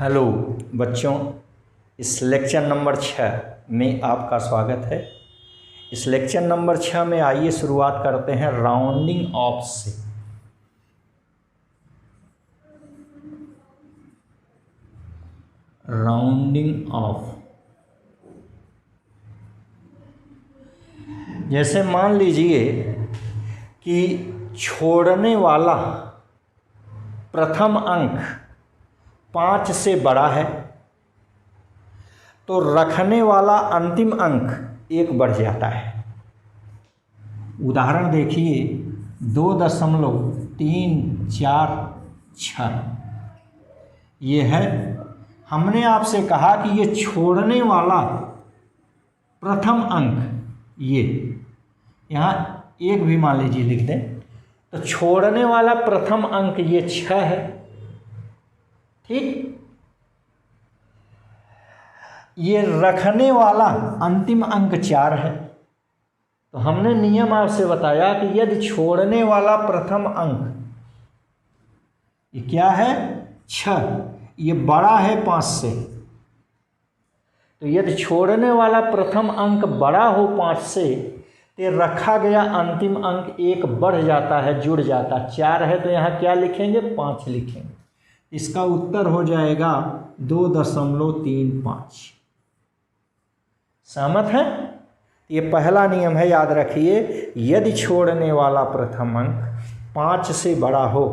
Hello बच्चों, इस lecture number 6 में आपका स्वागत है। इस लेक्चर नंबर 6 में आइए शुरुआत करते हैं राउंडिंग ऑफ से। राउंडिंग ऑफ, जैसे मान लीजिए कि छोड़ने वाला प्रथम अंक 5 से बड़ा है तो रखने वाला अंतिम अंक 1 बढ़ जाता है। उदाहरण देखिए 2.346 ये है। हमने आपसे कहा कि ये छोड़ने वाला प्रथम अंक, ये यहाँ 1 भी मान लीजिए लिख दें, तो छोड़ने वाला प्रथम अंक ये 6 है। ठीक, ये रखने वाला अंतिम अंक 4 है। तो हमने नियम आपसे बताया कि यदि छोड़ने वाला प्रथम अंक ये क्या है 6, ये बड़ा है 5 से, तो यदि छोड़ने वाला प्रथम अंक बड़ा हो 5 से तो रखा गया अंतिम अंक 1 बढ़ जाता है, जुड़ जाता। 4 है तो यहाँ क्या लिखेंगे, 5 लिखेंगे। इसका उत्तर हो जाएगा 2.35। सहमत है? ये पहला नियम है, याद रखिए। यदि छोड़ने वाला प्रथम अंक 5 से बड़ा हो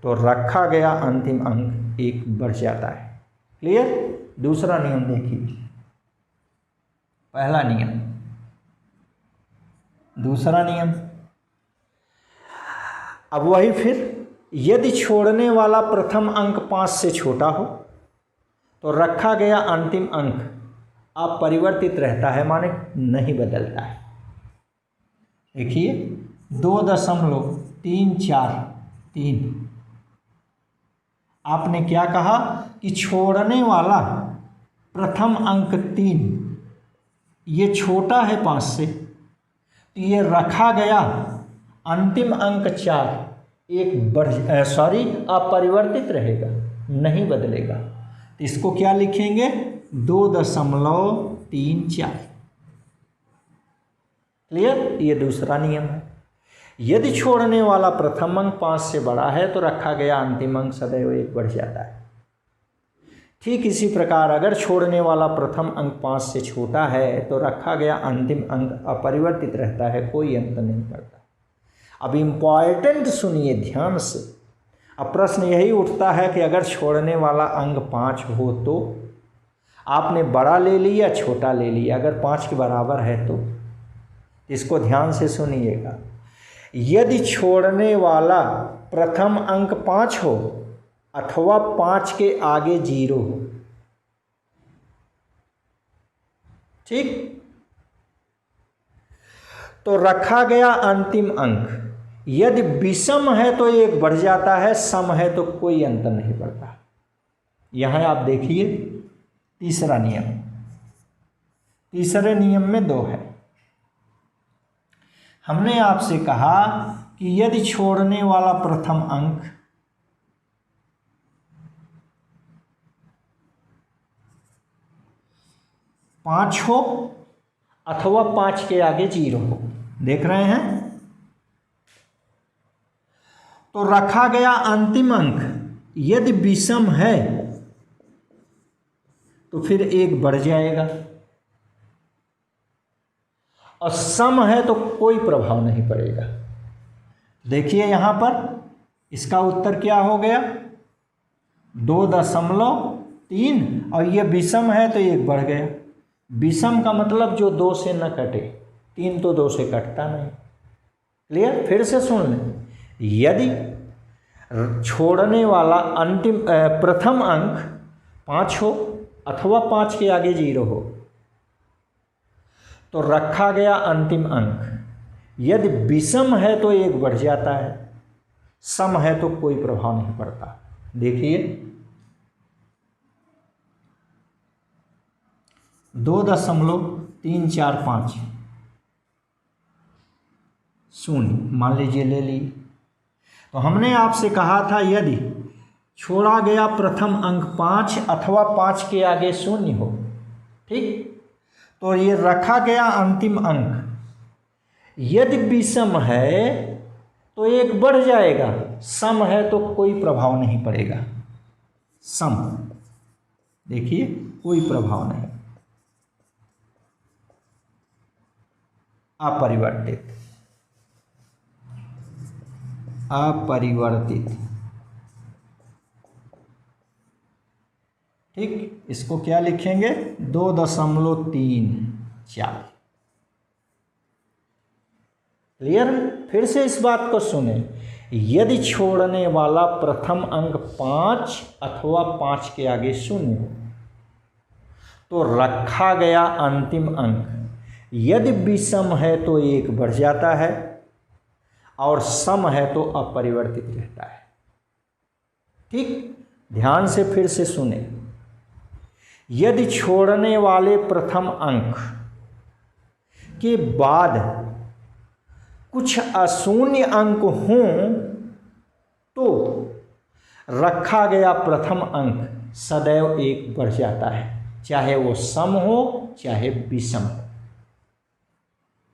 तो रखा गया अंतिम अंक 1 बढ़ जाता है। क्लियर? दूसरा नियम देखिए, पहला नियम, दूसरा नियम। अब वही फिर, यदि छोड़ने वाला प्रथम अंक 5 से छोटा हो तो रखा गया अंतिम अंक अपरिवर्तित रहता है, माने नहीं बदलता है। देखिए 2.343, आपने क्या कहा कि छोड़ने वाला प्रथम अंक 3 ये छोटा है 5 से, तो ये रखा गया अंतिम अंक 4 अपरिवर्तित रहेगा, नहीं बदलेगा। तो इसको क्या लिखेंगे, 2.34। क्लियर? ये दूसरा नियम है। यदि छोड़ने वाला प्रथम अंक 5 से बड़ा है तो रखा गया अंतिम अंक सदैव 1 बढ़ जाता है। ठीक इसी प्रकार अगर छोड़ने वाला प्रथम अंक 5 से छोटा है तो रखा गया अंतिम अंक अपरिवर्तित रहता है, कोई अंतर नहीं पड़ता। अब इम्पॉर्टेंट सुनिए ध्यान से। अब प्रश्न यही उठता है कि अगर छोड़ने वाला अंक 5 हो तो आपने बड़ा ले लिया, छोटा ले लिया, अगर 5 के बराबर है तो इसको ध्यान से सुनिएगा। यदि छोड़ने वाला प्रथम अंक 5 हो अथवा 5 के आगे 0 हो, ठीक, तो रखा गया अंतिम अंक यदि विषम है तो 1 बढ़ जाता है, सम है तो कोई अंतर नहीं पड़ता। यहां आप देखिए तीसरा नियम, तीसरे नियम में 2 है। हमने आपसे कहा कि यदि छोड़ने वाला प्रथम अंक पाँच हो अथवा 5 के आगे 0 हो, देख रहे हैं, तो रखा गया अंतिम अंक यदि विषम है तो फिर 1 बढ़ जाएगा, और सम है तो कोई प्रभाव नहीं पड़ेगा। देखिए यहां पर इसका उत्तर क्या हो गया, 2.3, और ये विषम है तो 1 बढ़ गया। विषम का मतलब जो 2 से न कटे, 3 तो 2 से कटता नहीं। क्लियर? फिर से सुन लें, यदि छोड़ने वाला अंतिम प्रथम अंक 5 हो अथवा 5 के आगे 0 हो तो रखा गया अंतिम अंक यदि विषम है तो 1 बढ़ जाता है, सम है तो कोई प्रभाव नहीं पड़ता। देखिए 2.345 0 मान लीजिए ले ली। तो हमने आपसे कहा था यदि छोड़ा गया प्रथम अंक 5 अथवा 5 के आगे 0 हो, ठीक। तो ये रखा गया अंतिम अंक यदि विषम है तो 1 बढ़ जाएगा, सम है तो कोई प्रभाव नहीं पड़ेगा। सम देखिए कोई प्रभाव नहीं, अपरिवर्तित, अपरिवर्तित, ठीक। इसको क्या लिखेंगे? 2.34। क्लियर? फिर से इस बात को सुने, यदि छोड़ने वाला प्रथम अंक 5 अथवा 5 के आगे 0 हो तो रखा गया अंतिम अंक यदि विषम है तो 1 बढ़ जाता है और सम है तो अपरिवर्तित रहता है, ठीक। ध्यान से फिर से सुने, यदि छोड़ने वाले प्रथम अंक के बाद कुछ अशून्य अंक हों तो रखा गया प्रथम अंक सदैव 1 बढ़ जाता है, चाहे वो सम हो चाहे विषम हो।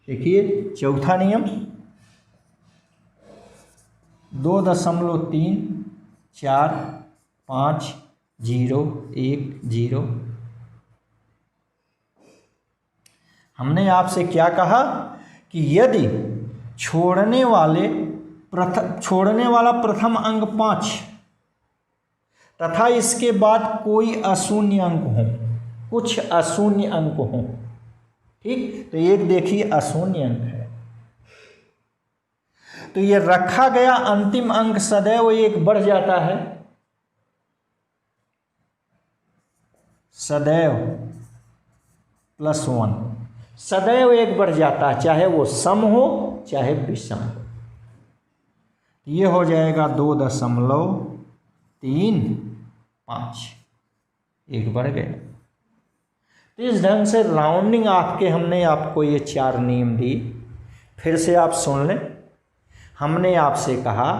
देखिए चौथा नियम 2.345010। हमने आपसे क्या कहा कि यदि छोड़ने वाला प्रथम अंक 5 तथा इसके बाद कोई अशून्य अंक हो, कुछ अशून्य अंक हो, ठीक। तो एक देखिए अशून्य अंक है, तो ये रखा गया अंतिम अंक सदैव 1 बढ़ जाता है, सदैव +1, सदैव 1 बढ़ जाता है, चाहे वो सम हो चाहे विषम हो। ये हो जाएगा 2.35, 1 बढ़ गया। तो इस ढंग से राउंडिंग आपके हमने आपको ये 4 नियम दी। फिर से आप सुन लें, हमने आपसे कहा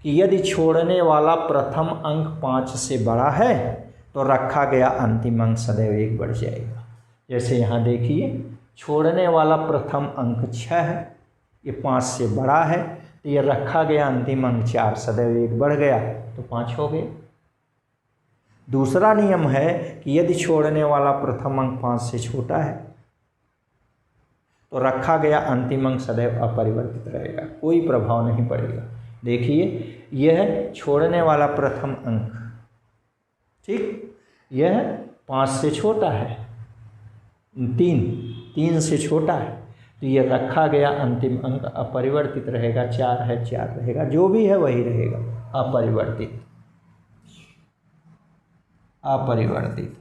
कि यदि छोड़ने वाला प्रथम अंक 5 से बड़ा है तो रखा गया अंतिम अंक सदैव 1 बढ़ जाएगा। जैसे यहाँ देखिए छोड़ने वाला प्रथम अंक 6 है, ये 5 से बड़ा है, तो ये रखा गया अंतिम अंक 4 सदैव 1 बढ़ गया तो 5 हो गए। दूसरा नियम है कि यदि छोड़ने वाला प्रथम अंक 5 से छोटा है तो रखा गया अंतिम अंक सदैव अपरिवर्तित रहेगा, कोई प्रभाव नहीं पड़ेगा। देखिए यह छोड़ने वाला प्रथम अंक, ठीक, यह 5 से छोटा है, 3 से छोटा है, तो यह रखा गया अंतिम अंक अपरिवर्तित रहेगा, 4 है 4 रहेगा, जो भी है वही रहेगा, अपरिवर्तित, अपरिवर्तित।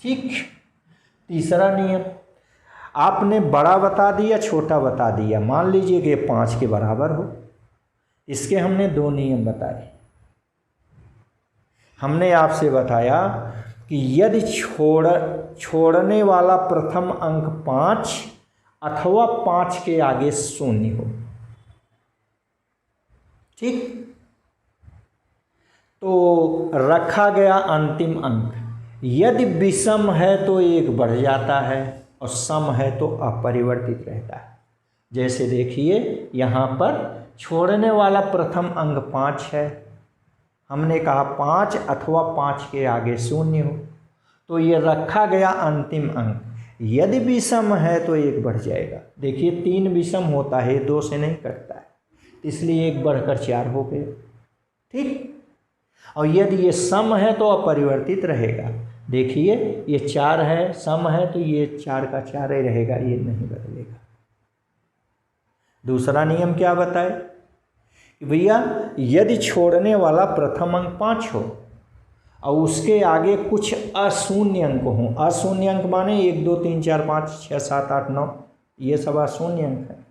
ठीक। तीसरा नियम, आपने बड़ा बता दिया छोटा बता दिया, मान लीजिए कि 5 के बराबर हो, इसके हमने 2 नियम बताए। हमने आपसे बताया कि यदि छोड़ने वाला प्रथम अंक 5 अथवा 5 के आगे 0 हो, ठीक, तो रखा गया अंतिम अंक यदि विषम है तो 1 बढ़ जाता है और सम है तो अपरिवर्तित रहता है। जैसे देखिए यहाँ पर छोड़ने वाला प्रथम अंक 5 है, हमने कहा 5 अथवा 5 के आगे 0 हो, तो ये रखा गया अंतिम अंक यदि विषम है तो 1 बढ़ जाएगा। देखिए 3 विषम होता है, 2 से नहीं कटता है, इसलिए 1 बढ़कर 4 हो गए, ठीक। और यदि ये सम है तो अपरिवर्तित रहेगा। देखिए ये 4 है, सम है तो ये 4 का 4 ही रहेगा, ये नहीं बदलेगा। दूसरा नियम क्या बताए कि भैया यदि छोड़ने वाला प्रथम अंक 5 हो और उसके आगे कुछ अशून्य अंक हों, अशून्य अंक माने 1 2 3 4 5 6 7 8 9, ये सब अशून्य अंक है,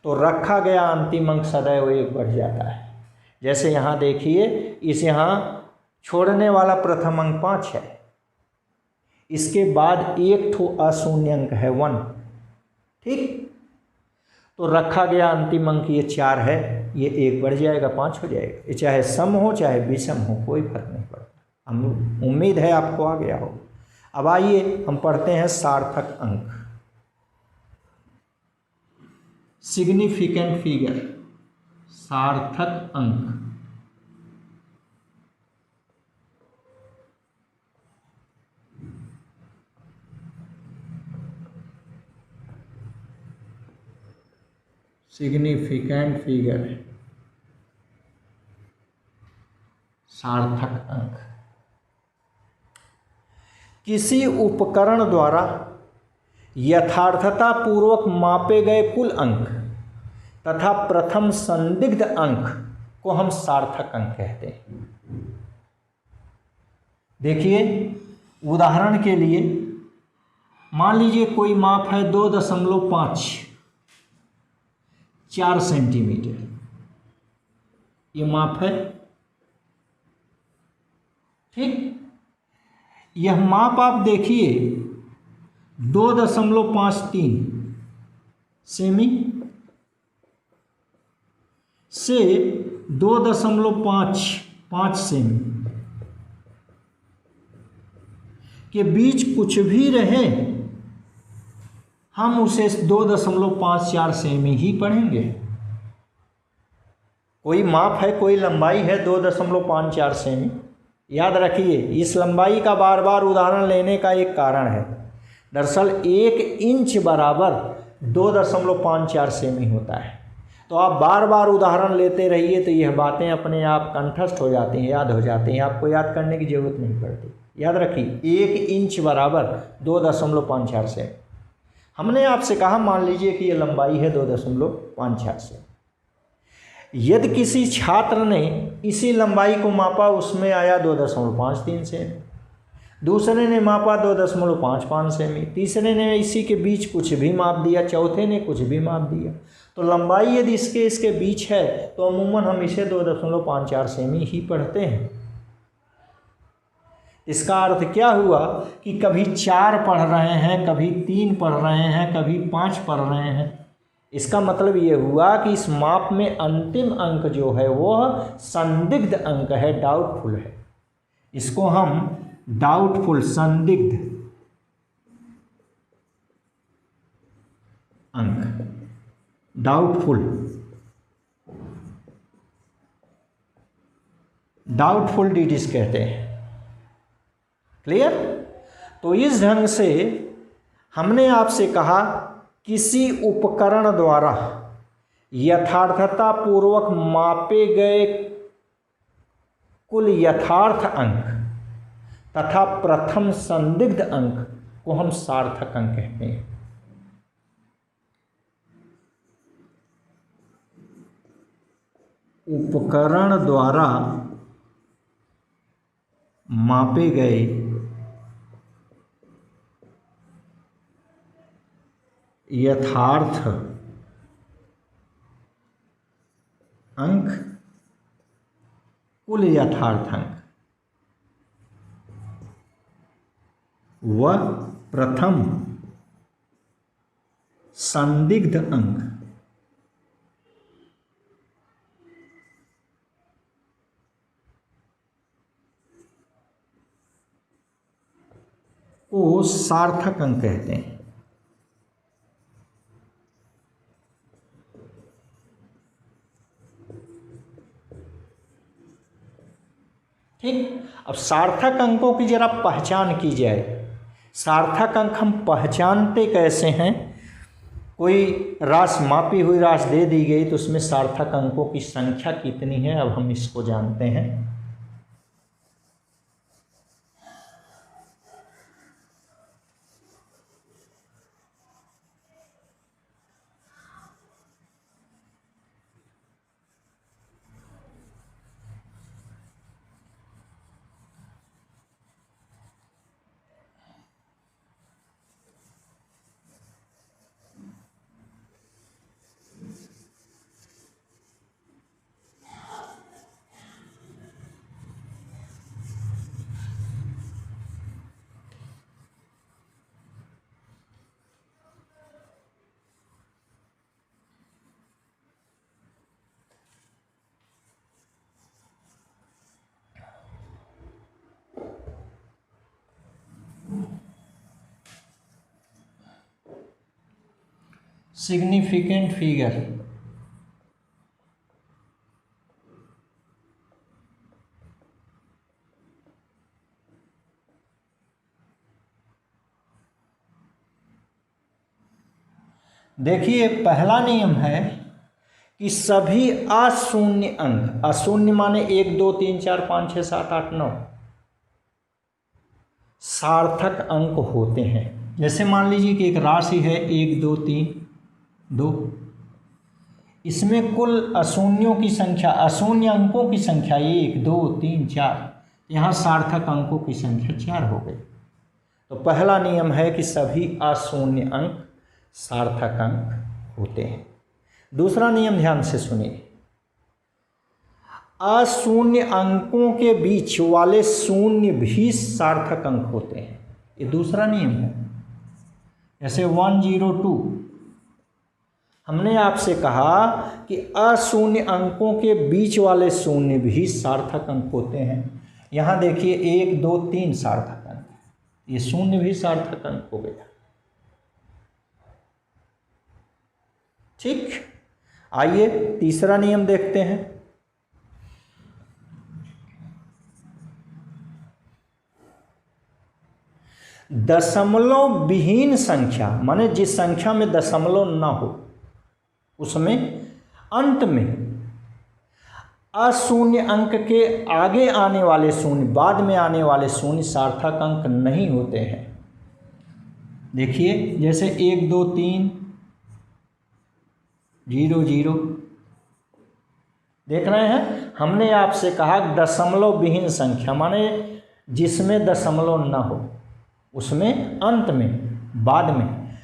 तो रखा गया अंतिम अंक सदैव 1 बढ़ जाता है। जैसे यहाँ देखिए, इस यहाँ छोड़ने वाला प्रथम अंक 5 है, इसके बाद 1 ठो अशून्य अंक है 1, ठीक। तो रखा गया अंतिम अंक ये 4 है, ये 1 बढ़ जाएगा 5 हो जाएगा। ये चाहे सम हो चाहे विषम हो, कोई फर्क नहीं पड़ता। हम उम्मीद है आपको आ गया हो। अब आइए हम पढ़ते हैं सार्थक अंक, सिग्निफिकेंट फिगर, सार्थक अंक। सिग्निफिकेंट फिगर, सार्थक अंक। किसी उपकरण द्वारा यथार्थता पूर्वक मापे गए कुल अंक तथा प्रथम संदिग्ध अंक को हम सार्थक अंक कहते हैं। देखिए उदाहरण के लिए मान लीजिए कोई माप है 2.5 4 सेंटीमीटर, ये माप है, ठीक। यह माप आप देखिए 2.53 सेमी से 2.55 सेमी के बीच कुछ भी रहे, हम उसे 2.54 सेमी ही पढ़ेंगे। कोई माप है, कोई लंबाई है 2.54 सेमी। याद रखिए इस लंबाई का बार बार उदाहरण लेने का एक कारण है। दरअसल 1 इंच बराबर 2.54 सेमी होता है। तो आप बार बार उदाहरण लेते रहिए तो यह बातें अपने आप कंठस्थ हो जाती हैं, याद हो जाती हैं, आपको याद करने की ज़रूरत नहीं पड़ती। याद रखिए 1 इंच बराबर 2.54 सेमी। हमने आपसे कहा मान लीजिए कि यह लंबाई है 2.54 सेमी। यदि किसी छात्र ने इसी लंबाई को मापा, उसमें आया 2.53 सेमी, दूसरे ने मापा 2.55 सेमी, तीसरे ने इसी के बीच कुछ भी माप दिया, चौथे ने कुछ भी माप दिया। तो लंबाई यदि इसके बीच है तो अमूमन हम इसे 2.54 सेमी ही पढ़ते हैं। इसका अर्थ क्या हुआ कि कभी 4 पढ़ रहे हैं, कभी 3 पढ़ रहे हैं, कभी 5 पढ़ रहे हैं। इसका मतलब ये हुआ कि इस माप में अंतिम अंक जो है वह संदिग्ध अंक है, डाउटफुल है। इसको हम डाउटफुल, संदिग्ध अंक, डाउटफुल डिजिट्स कहते हैं। क्लियर? तो इस ढंग से हमने आपसे कहा किसी उपकरण द्वारा यथार्थता पूर्वक मापे गए कुल यथार्थ अंक तथा प्रथम संदिग्ध अंक को हम सार्थक अंक कहते हैं। उपकरण द्वारा मापे गए यथार्थ अंक, कुल यथार्थ अंक व प्रथम संदिग्ध अंक को सार्थक अंक कहते हैं। ठीक। अब सार्थक अंकों की जरा पहचान की जाए। सार्थक अंक हम पहचानते कैसे हैं? कोई राशि, मापी हुई राशि दे दी गई तो उसमें सार्थक अंकों की संख्या कितनी है, अब हम इसको जानते हैं। Significant figure. देखिए पहला नियम है कि सभी अशून्य अंक, अशून्य माने 1 2 3 4 5 6 7 8 9 सार्थक अंक होते हैं। जैसे मान लीजिए कि एक राशि है 1 2 3 2, इसमें कुल अशून्यों की संख्या, अशून्य अंकों की संख्या 1 2 3 4, यहाँ सार्थक अंकों की संख्या 4 हो गई। तो पहला नियम है कि सभी अशून्य अंक सार्थक अंक होते हैं। दूसरा नियम ध्यान से सुनिए, अशून्य अंकों के बीच वाले शून्य भी सार्थक अंक होते हैं। ये दूसरा नियम है। जैसे 102, हमने आपसे कहा कि अशून्य अंकों के बीच वाले शून्य भी सार्थक अंक होते हैं। यहाँ देखिए 1 2 3 सार्थक अंक, ये शून्य भी सार्थक अंक हो गया। ठीक, आइए तीसरा नियम देखते हैं। दशमलव विहीन संख्या माने जिस संख्या में दशमलव न हो, उसमें अंत में अशून्य अंक के आगे आने वाले शून्य, बाद में आने वाले शून्य सार्थक अंक नहीं होते हैं। देखिए जैसे 1 2 3 0 0, देख रहे हैं। हमने आपसे कहा दशमलव विहीन संख्या माने जिसमें दशमलव न हो, उसमें अंत में, बाद में,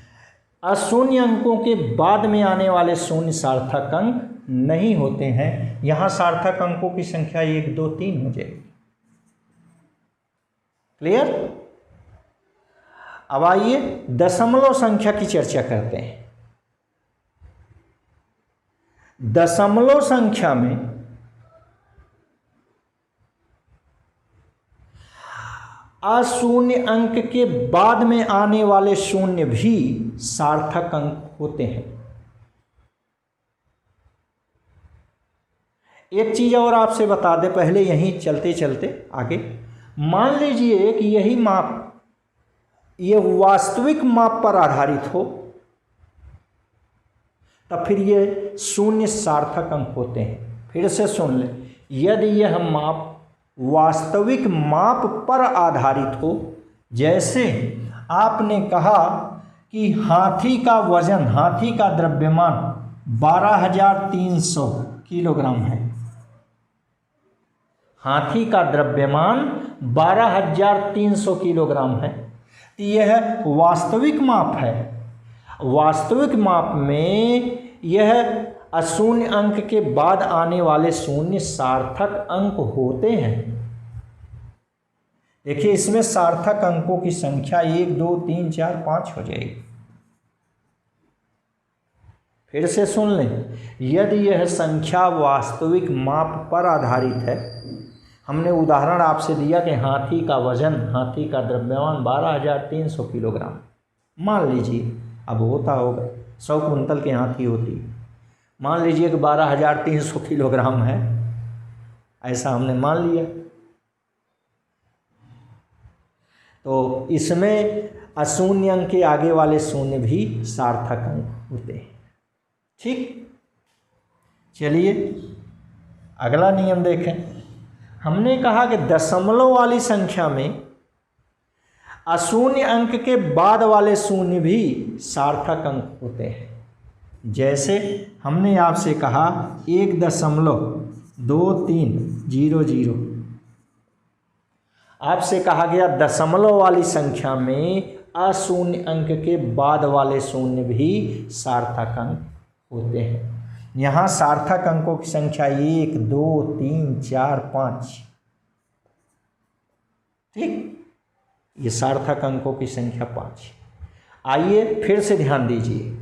अशून्य अंकों के बाद में आने वाले शून्य सार्थक अंक नहीं होते हैं। यहाँ सार्थक अंकों की संख्या 1 2 3 हो जाएगी। क्लियर? अब आइए दशमलव संख्या की चर्चा करते हैं। दशमलव संख्या में अशून्य अंक के बाद में आने वाले शून्य भी सार्थक अंक होते हैं। एक चीज और आपसे बता दें पहले, यहीं चलते चलते आगे, मान लीजिए कि यही माप, ये वास्तविक माप पर आधारित हो, तब फिर ये शून्य सार्थक अंक होते हैं। फिर से सुन ले, यदि यह माप वास्तविक माप पर आधारित हो, जैसे आपने कहा कि हाथी का वजन, हाथी का द्रव्यमान 12,300 किलोग्राम है, हाथी का द्रव्यमान 12,300 किलोग्राम है, तो यह वास्तविक माप है। वास्तविक माप में यह अशून्य अंक के बाद आने वाले शून्य सार्थक अंक होते हैं। देखिए इसमें सार्थक अंकों की संख्या 1 2 3 4 5 हो जाएगी। फिर से सुन लें, यदि यह संख्या वास्तविक माप पर आधारित है, हमने उदाहरण आपसे दिया कि हाथी का वजन, हाथी का द्रव्यमान 12,300 किलोग्राम, मान लीजिए, अब होता होगा 100 कुंतल के हाथी होती, मान लीजिए कि 12,300 किलोग्राम है, ऐसा हमने मान लिया। तो इसमें अशून्य अंक के आगे वाले शून्य भी सार्थक अंक होते हैं। ठीक, चलिए अगला नियम देखें। हमने कहा कि दशमलव वाली संख्या में अशून्य अंक के बाद वाले शून्य भी सार्थक अंक होते हैं। जैसे हमने आपसे कहा 1.2300, आपसे कहा गया दशमलव वाली संख्या में अशून्य अंक के बाद वाले शून्य भी सार्थक अंक होते हैं। यहाँ सार्थक अंकों की संख्या 1 2 3 4 5, ठीक, ये सार्थक अंकों की संख्या 5। आइए फिर से ध्यान दीजिए,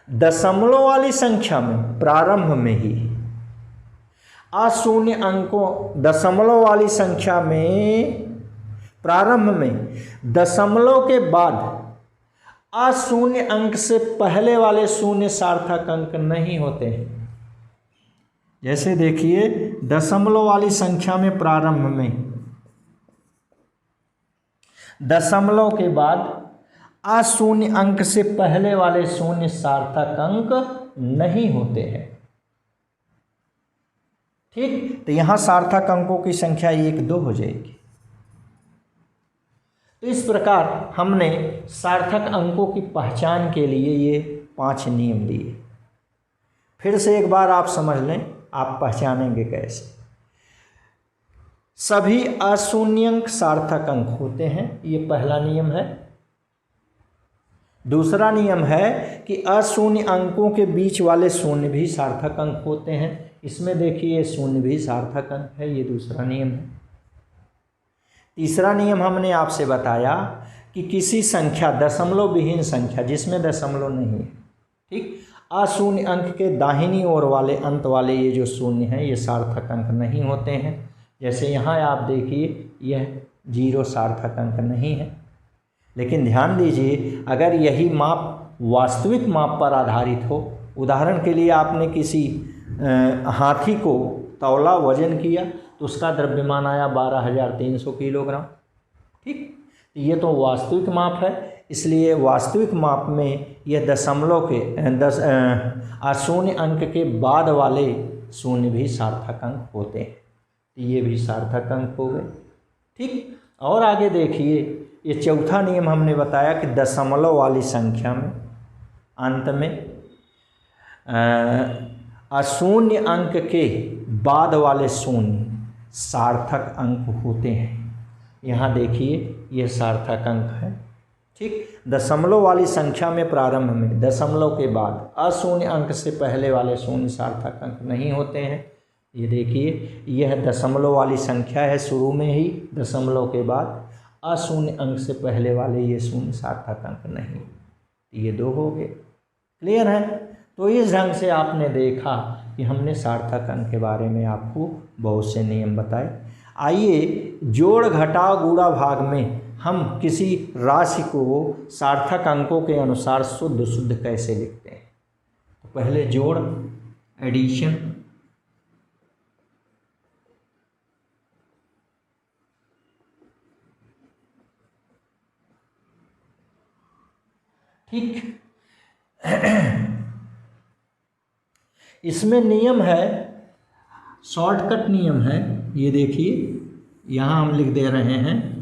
दशमलव वाली संख्या में प्रारंभ में ही अशून्य अंकों, दशमलव वाली संख्या में प्रारंभ में दशमलव के बाद अशून्य अंक से पहले वाले शून्य सार्थक अंक नहीं होते हैं। जैसे देखिए दशमलव वाली संख्या में प्रारंभ में दशमलव के बाद अशून्य अंक से पहले वाले शून्य सार्थक अंक नहीं होते हैं। ठीक, तो यहां सार्थक अंकों की संख्या 1 2 हो जाएगी। तो इस प्रकार हमने सार्थक अंकों की पहचान के लिए ये 5 नियम दिए। फिर से एक बार आप समझ लें, आप पहचानेंगे कैसे। सभी अशून्यंक सार्थक अंक होते हैं, ये पहला नियम है। दूसरा नियम है कि अशून्य अंकों के बीच वाले शून्य भी सार्थक अंक होते हैं। इसमें देखिए शून्य भी सार्थक अंक है, ये दूसरा नियम है। तीसरा नियम हमने आपसे बताया कि किसी संख्या दशमलव विहीन संख्या जिसमें दशमलव नहीं है, ठीक, अशून्य अंक के दाहिनी ओर वाले अंत वाले ये जो शून्य हैं ये सार्थक अंक नहीं होते हैं। जैसे यहाँ आप देखिए यह 0 सार्थक अंक नहीं है। लेकिन ध्यान दीजिए, अगर यही माप वास्तविक माप पर आधारित हो, उदाहरण के लिए आपने किसी हाथी को तौला वजन किया तो उसका द्रव्यमान आया 12,300 किलोग्राम, ठीक, ये तो वास्तविक माप है। इसलिए वास्तविक माप में यह दशमलव के अशून्य अंक के बाद वाले शून्य भी सार्थक अंक होते हैं, ये भी सार्थक अंक हो गए, ठीक। और आगे देखिए, ये चौथा नियम हमने बताया कि दशमलव वाली संख्या में अंत में अशून्य अंक के बाद वाले शून्य सार्थक अंक होते हैं। यहाँ देखिए ये सार्थक अंक है, ठीक। दशमलव वाली संख्या में प्रारंभ में दशमलव के बाद अशून्य अंक से पहले वाले शून्य सार्थक अंक नहीं होते हैं। ये देखिए यह दशमलव वाली संख्या है, शुरू में ही दशमलव के बाद अशून्य अंक से पहले वाले ये शून्य सार्थक अंक नहीं, ये 2 हो गए। क्लियर है? तो इस ढंग से आपने देखा कि हमने सार्थक अंक के बारे में आपको बहुत से नियम बताए। आइए जोड़ घटाव गुणा भाग में हम किसी राशि को सार्थक अंकों के अनुसार शुद्ध शुद्ध कैसे लिखते हैं। तो पहले जोड़, एडिशन, ठीक। इसमें नियम है, शॉर्टकट नियम है। ये देखिए यहाँ हम लिख दे रहे हैं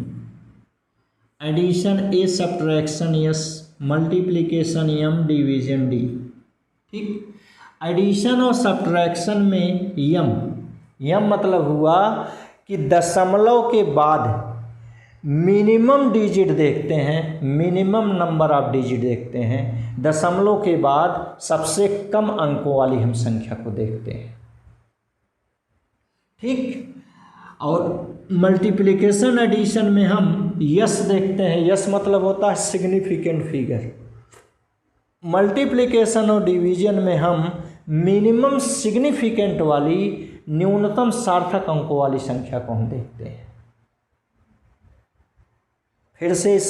addition A, subtraction S, multiplication M, division D, ठीक। एडिशन और सब्ट्रैक्शन में यम मतलब हुआ कि दशमलव के बाद मिनिमम डिजिट देखते हैं, मिनिमम नंबर ऑफ डिजिट देखते हैं। दशमलव के बाद सबसे कम अंकों वाली हम संख्या को देखते हैं, ठीक। और मल्टीप्लिकेशन एडिशन में हम यस देखते हैं। यस मतलब होता है सिग्निफिकेंट फिगर। मल्टीप्लिकेशन और डिवीजन में हम मिनिमम सिग्निफिकेंट वाली न्यूनतम सार्थक अंकों वाली संख्या को हम देखते हैं। फिर से इस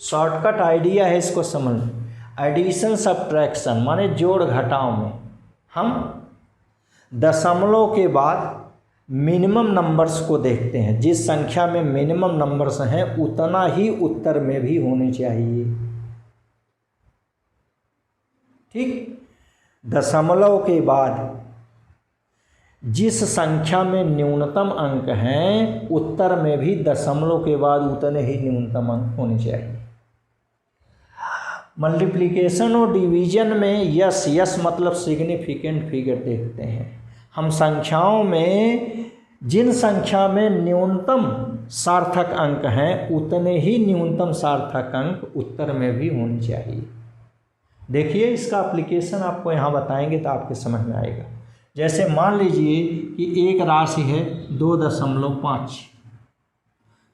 शॉर्टकट आइडिया है, इसको समझ। एडिशन सब्ट्रैक्शन माने जोड़ घटाव में हम दशमलव के बाद मिनिमम नंबर्स को देखते हैं। जिस संख्या में मिनिमम नंबर्स हैं उतना ही उत्तर में भी होने चाहिए, ठीक। दशमलव के बाद जिस संख्या में न्यूनतम अंक हैं उत्तर में भी दशमलव के बाद उतने ही न्यूनतम अंक होने चाहिए। मल्टीप्लिकेशन और डिवीजन में यस मतलब सिग्निफिकेंट फिगर देखते हैं। हम संख्याओं में जिन संख्या में न्यूनतम सार्थक अंक हैं उतने ही न्यूनतम सार्थक अंक उत्तर में भी होने चाहिए। देखिए इसका एप्लीकेशन आपको यहाँ बताएंगे तो आपके समझ में आएगा। जैसे मान लीजिए कि एक राशि है 2.5,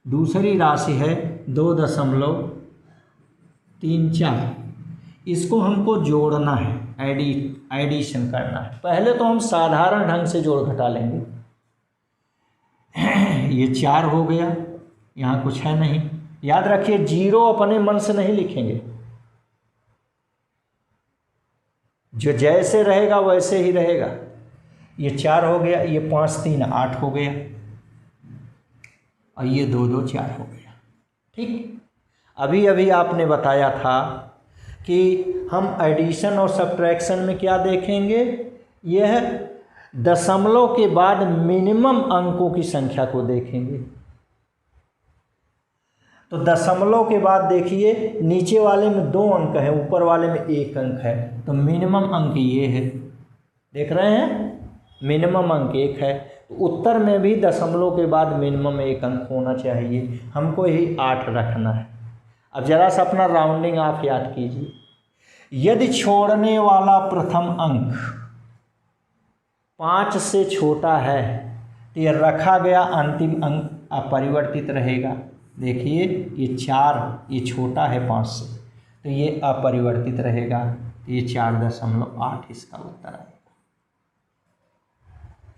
दूसरी राशि है 2.34। इसको हमको जोड़ना है, एडिशन करना है। पहले तो हम साधारण ढंग से जोड़ घटा लेंगे। ये 4 हो गया, यहाँ कुछ है नहीं। याद रखिए 0 अपने मन से नहीं लिखेंगे, जो जैसे रहेगा वैसे ही रहेगा। ये 4 हो गया, ये 5 3 8 हो गया, और ये 2 2 4 हो गया। ठीक, अभी अभी आपने बताया था कि हम एडिशन और सब्ट्रैक्शन में क्या देखेंगे, यह दशमलव के बाद मिनिमम अंकों की संख्या को देखेंगे। तो दशमलव के बाद देखिए, नीचे वाले में 2 अंक है, ऊपर वाले में 1 अंक है, तो मिनिमम अंक ये है, देख रहे हैं, मिनिमम अंक 1 है। तो उत्तर में भी दशमलव के बाद मिनिमम 1 अंक होना चाहिए, हमको यही 8 रखना है। अब जरा सा अपना राउंडिंग आप याद कीजिए। यदि छोड़ने वाला प्रथम अंक 5 से छोटा है तो यह रखा गया अंतिम अंक अपरिवर्तित रहेगा। देखिए ये 4, ये छोटा है 5 से, तो ये अपरिवर्तित रहेगा, तो ये 4.8 इसका उत्तर आएगा।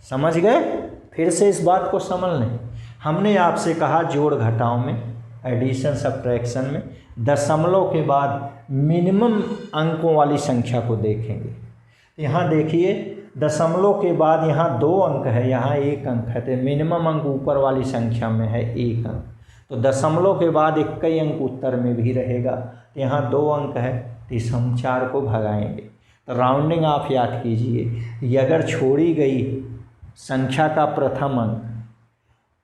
समझ गए? फिर से इस बात को समझ लें। हमने आपसे कहा जोड़ घटाव में, एडिशन सब्ट्रैक्शन में दशमलव के बाद मिनिमम अंकों वाली संख्या को देखेंगे। यहाँ देखिए दशमलव के बाद यहाँ 2 अंक है, यहाँ 1 अंक है, तो मिनिमम अंक ऊपर वाली संख्या में है 1 अंक, तो दशमलव के बाद 21 अंक उत्तर में भी रहेगा। तो यहाँ 2 अंक है, तो इस हम 4 को भगाएंगे। तो राउंडिंग आप याद कीजिए, ये अगर छोड़ी गई संख्या का प्रथम अंक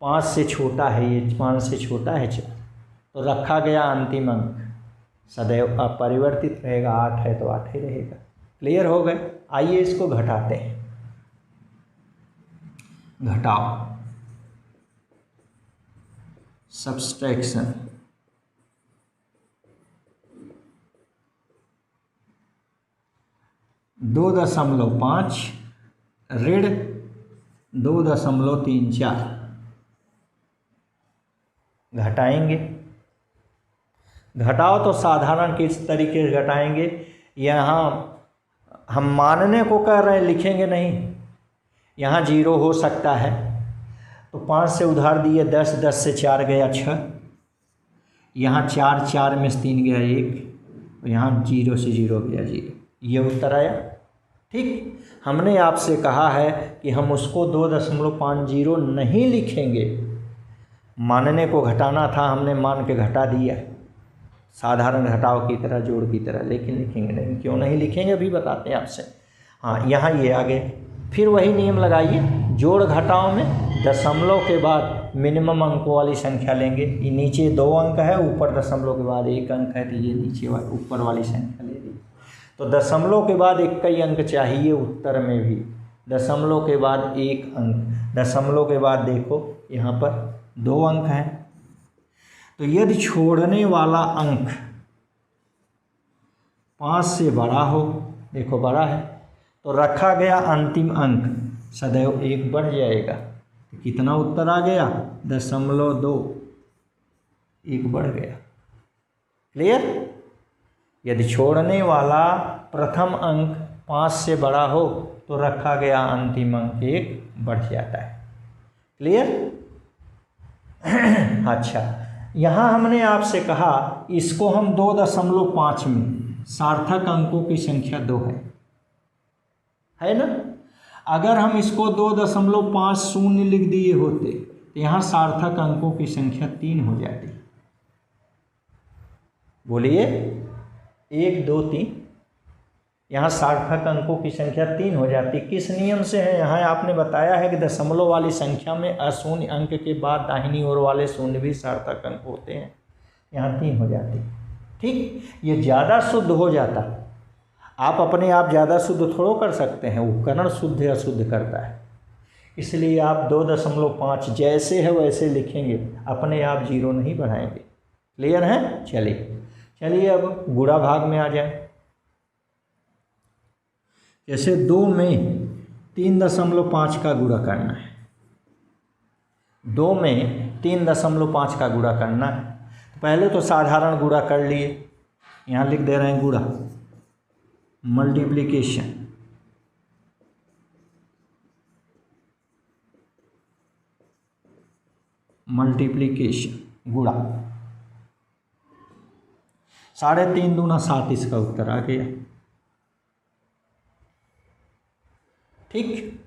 5 से छोटा है, ये 5 से छोटा है 4, तो रखा गया अंतिम अंक सदैव अपरिवर्तित रहेगा। 8 है तो 8 ही रहेगा। क्लियर हो गए? आइए इसको घटाते हैं। घटाओ, सब्सट्रैक्शन। दो 2.5 ऋण 2.34 घटाएंगे। घटाओ तो साधारण किस तरीके से घटाएंगे, यहाँ हम मानने को कह रहे हैं, लिखेंगे नहीं। यहाँ 0 हो सकता है, तो 5 से उधार दिए 10, 10 से 4 गया 6, यहाँ 4, 4 में से 3 गया 1, और यहाँ 0 से 0 गया 0, ये उत्तर आया। ठीक, हमने आपसे कहा है कि हम उसको 2.50 नहीं लिखेंगे, मानने को घटाना था, हमने मान के घटा दिया साधारण घटाव की तरह, जोड़ की तरह, लेकिन लिखेंगे नहीं। क्यों नहीं लिखेंगे अभी बताते हैं आपसे। हाँ, यहाँ ये आगे फिर वही नियम लगाइए, जोड़ घटाव में दशमलव के बाद मिनिमम अंकों वाली संख्या लेंगे। ये नीचे 2 अंक है, ऊपर दशमलव के बाद 1 अंक है, तो ये नीचे वाली ऊपर वाली संख्या ले ली। तो दशमलव के बाद 21 अंक चाहिए उत्तर में भी, दशमलव के बाद 1 अंक, दशमलव के बाद देखो यहाँ पर 2 अंक हैं। तो यदि छोड़ने वाला अंक 5 से बड़ा हो, देखो बड़ा है, तो रखा गया अंतिम अंक सदैव 1 बढ़ जाएगा। तो कितना उत्तर आ गया? 0.2, 1 बढ़ गया। क्लियर? यदि छोड़ने वाला प्रथम अंक 5 से बड़ा हो तो रखा गया अंतिम अंक 1 बढ़ जाता है। क्लियर? अच्छा, यहाँ हमने आपसे कहा इसको हम 2.5 में सार्थक अंकों की संख्या 2 है ना। अगर हम इसको 2.50 लिख दिए होते तो यहाँ सार्थक अंकों की संख्या 3 हो जाती। बोलिए, 1 2 3, यहाँ सार्थक अंकों की संख्या 3 हो जाती। किस नियम से है? यहाँ आपने बताया है कि दशमलव वाली संख्या में अशून्य अंक के बाद दाहिनी ओर वाले शून्य भी सार्थक अंक होते हैं, यहाँ 3 हो जाती। ठीक, ये ज़्यादा शुद्ध हो जाता। आप अपने आप ज़्यादा शुद्ध थोड़ो कर सकते हैं, उपकरण शुद्ध या अशुद्ध करता है। इसलिए आप 2.5 जैसे है वैसे लिखेंगे, अपने आप 0 नहीं बढ़ाएंगे। क्लियर है? चलिए अब गुणा भाग में आ जाए। जैसे 2 में 3.5 का गुणा करना है, 2 में 3.5 का गुणा करना है। तो पहले तो साधारण गुणा कर लिए, यहाँ लिख दे रहे हैं गुणा, मल्टीप्लिकेशन। गुणा 3.5 दूना 7 इसका उत्तर आ गया। ठीक।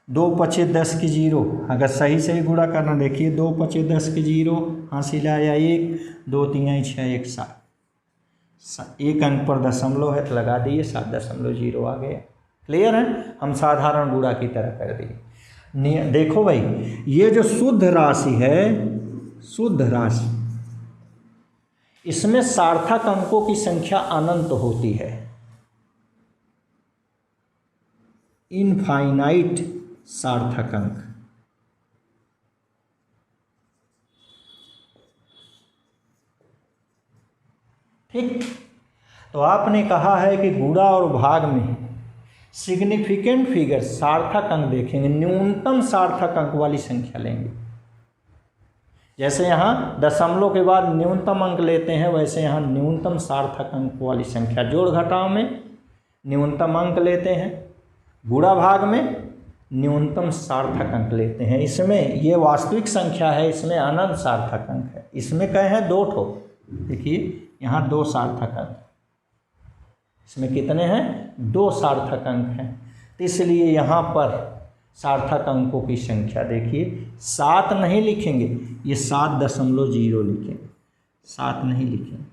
2 पचे 10 की 0, अगर सही सही गुणा करना, देखिए 2 पचे 10 की 0, हासिल आया 1, 2 3 6 1 7, एक अंक पर दशमलव है तो लगा दिए 7.0 आ गया। क्लियर है, हम साधारण गुणा की तरह कर दिए। देखो भाई, ये जो शुद्ध राशि है, शुद्ध राशि, इसमें सार्थक अंकों की संख्या अनंत होती है, इनफाइनाइट सार्थक अंक। ठीक, तो आपने कहा है कि गुणा और भाग में सिग्निफिकेंट फिगर, सार्थक अंक देखेंगे, न्यूनतम सार्थक अंक वाली संख्या लेंगे। जैसे यहाँ दशमलव के बाद न्यूनतम अंक लेते हैं, वैसे यहाँ न्यूनतम सार्थक अंक वाली संख्या, जोड़ घटाव में न्यूनतम अंक लेते हैं, गुणा भाग में न्यूनतम सार्थक अंक लेते हैं। इसमें ये वास्तविक संख्या है, इसमें अनंत सार्थक अंक है। इसमें कहे हैं 2 ठो, देखिए यहाँ 2 सार्थक अंक, इसमें कितने हैं? 2 सार्थक अंक हैं। तो इसलिए यहाँ पर सार्थक अंकों की संख्या देखिए 7 नहीं लिखेंगे, ये 7.0 लिखेंगे, 7 नहीं लिखेंगे,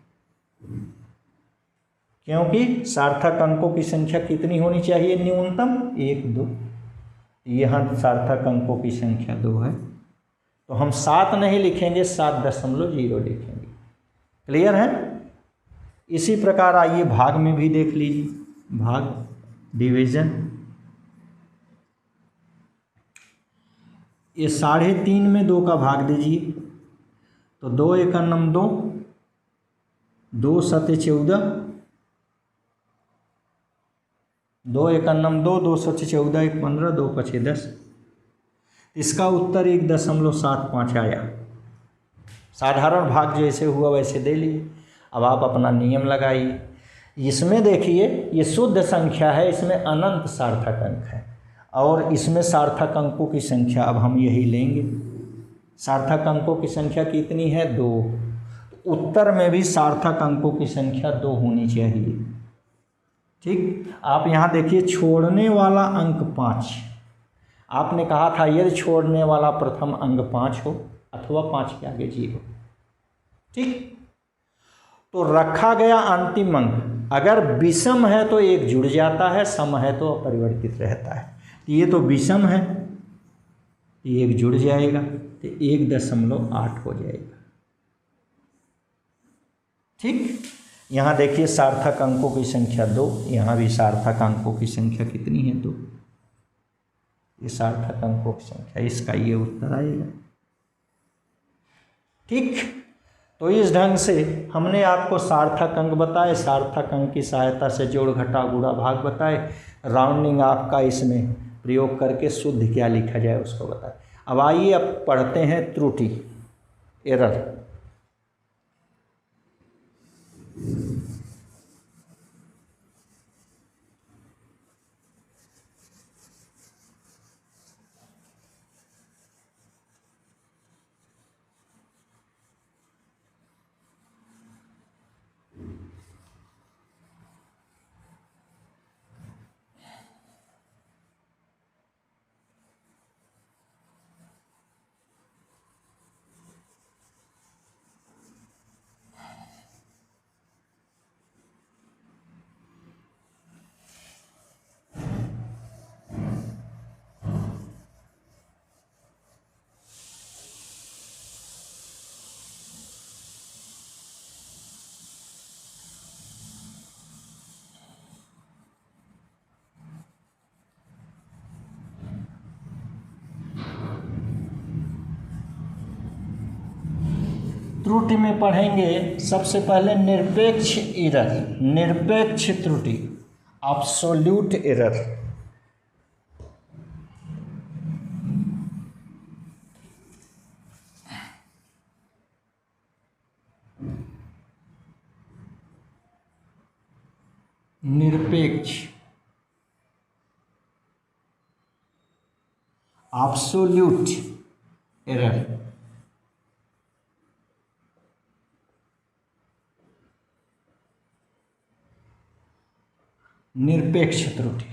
क्योंकि सार्थक अंकों की संख्या कितनी होनी चाहिए? न्यूनतम 1 2, यहाँ सार्थक अंकों की संख्या 2 है, तो हम 7 नहीं लिखेंगे, 7.0 लिखेंगे। क्लियर है? इसी प्रकार आइए भाग में भी देख लीजिए, भाग डिवीजन। ये 3.5 में 2 का भाग दीजिए, तो 2 एकम 2, 2 सते 14, 2 एकम 2, 2 सते 14, 1 15, 2 पचे 10। इसका उत्तर 1.75 आया। साधारण भाग जैसे हुआ वैसे दे लिए। अब आप अपना नियम लगाइए। इसमें देखिए ये शुद्ध संख्या है, इसमें अनंत सार्थक अंक है, और इसमें सार्थक अंकों की संख्या अब हम यही लेंगे। सार्थक अंकों की संख्या कितनी है? 2। उत्तर में भी सार्थक अंकों की संख्या 2 होनी चाहिए। ठीक, आप यहाँ देखिए छोड़ने वाला अंक 5, आपने कहा था यदि छोड़ने वाला प्रथम अंक 5 हो अथवा 5 के आगे 0। ठीक, तो रखा गया अंतिम अंक अगर विषम है तो 1 जुड़ जाता है, सम है तो अपरिवर्तित रहता है। ये तो विषम है, 1 जुड़ जाएगा तो 1.8 हो जाएगा। ठीक, यहाँ देखिए सार्थक अंकों की संख्या 2, यहाँ भी सार्थक अंकों की संख्या कितनी है? 2। ये सार्थक अंकों की संख्या, इसका ये उत्तर आएगा। ठीक, तो इस ढंग से हमने आपको सार्थक अंक बताए, सार्थक अंक की सहायता से जोड़ घटाव गुणा भाग बताए, राउंडिंग ऑफ का इसमें प्रयोग करके शुद्ध क्या लिखा जाए उसको बताए। अब आइए अब पढ़ते हैं त्रुटि, एरर। त्रुटि में पढ़ेंगे सबसे पहले निरपेक्ष एरर, निरपेक्ष त्रुटि, एब्सोल्यूट एरर। निरपेक्ष, एब्सोल्यूट एरर। निरपेक्ष त्रुटि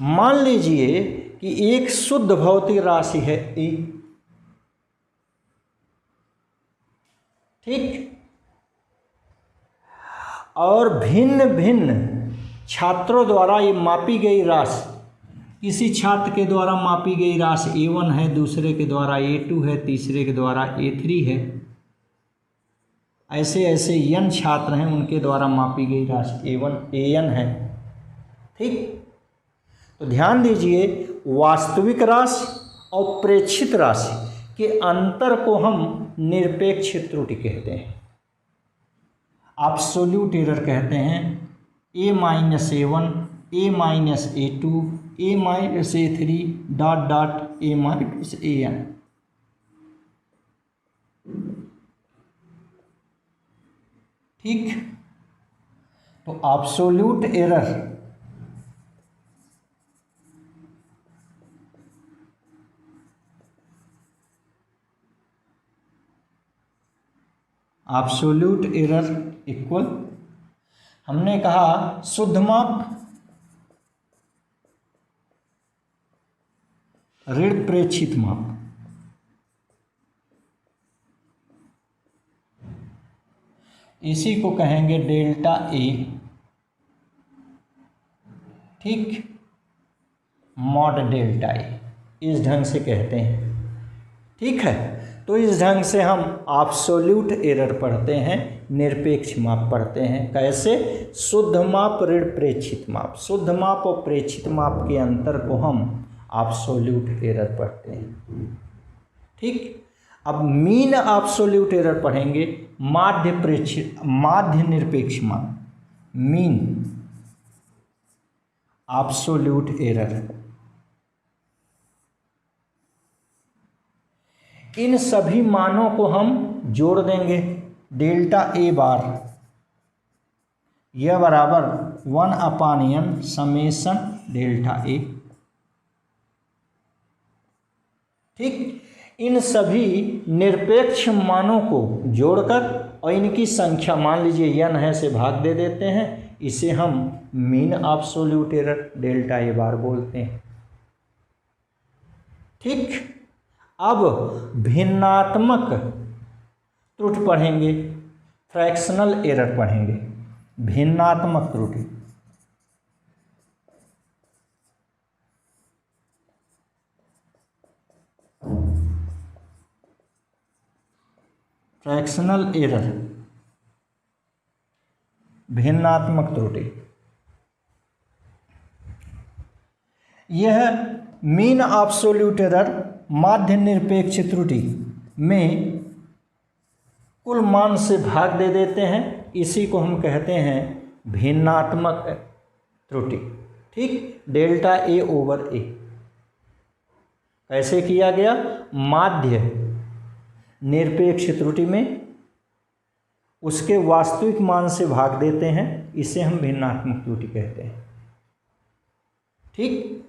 मान लीजिए कि एक शुद्ध भौतिक राशि है ए, ठीक, और भिन्न भिन्न छात्रों द्वारा ये मापी गई राशि, किसी छात्र के द्वारा मापी गई राशि A1 है, दूसरे के द्वारा A2 है, तीसरे के द्वारा A3 है, ऐसे ऐसे n छात्र हैं, उनके द्वारा मापी गई राशि AN है, ठीक। तो ध्यान दीजिए, वास्तविक राशि और प्रेक्षित राशि के अंतर को हम निरपेक्ष त्रुटि कहते हैं, एब्सोल्यूट एरर कहते हैं। A-A1, A-A2, A-A3 A-An, ठीक। तो एब्सोल्यूट एरर इक्वल, हमने कहा शुद्ध माप ऋण प्रेक्षित माप, इसी को कहेंगे डेल्टा ए, ठीक, मॉड डेल्टा ए, इस ढंग से कहते हैं, ठीक है। तो इस ढंग से हम एब्सोल्यूट एरर पढ़ते हैं, निरपेक्ष माप पढ़ते हैं। कैसे? शुद्ध माप ऋण प्रेक्षित माप, शुद्ध माप और प्रेक्षित माप के अंतर को हम एब्सोल्यूट एरर पढ़ते हैं, ठीक। अब मीन एब्सोल्यूट एरर पढ़ेंगे, माध्य निरपेक्ष माप, मीन एब्सोल्यूट एरर। इन सभी मानों को हम जोड़ देंगे, डेल्टा ए बार यह बराबर 1/n समेशन डेल्टा ए, ठीक। इन सभी निरपेक्ष मानों को जोड़कर और इनकी संख्या मान लीजिए n है से भाग दे देते हैं, इसे हम mean absolute error delta A बार बोलते हैं, ठीक। अब भिन्नात्मक त्रुटि पढ़ेंगे, फ्रैक्शनल एरर पढ़ेंगे, भिन्नात्मक त्रुटि। फ्रैक्शनल एरर, भिन्नात्मक त्रुटि, यह मीन एब्सोल्यूट एरर माध्य निरपेक्ष त्रुटि में कुल मान से भाग दे देते हैं, इसी को हम कहते हैं भिन्नात्मक त्रुटि, ठीक। डेल्टा ए ओवर ए कैसे किया गया? माध्य निरपेक्ष त्रुटि में उसके वास्तविक मान से भाग देते हैं, इसे हम भिन्नात्मक त्रुटि कहते हैं, ठीक।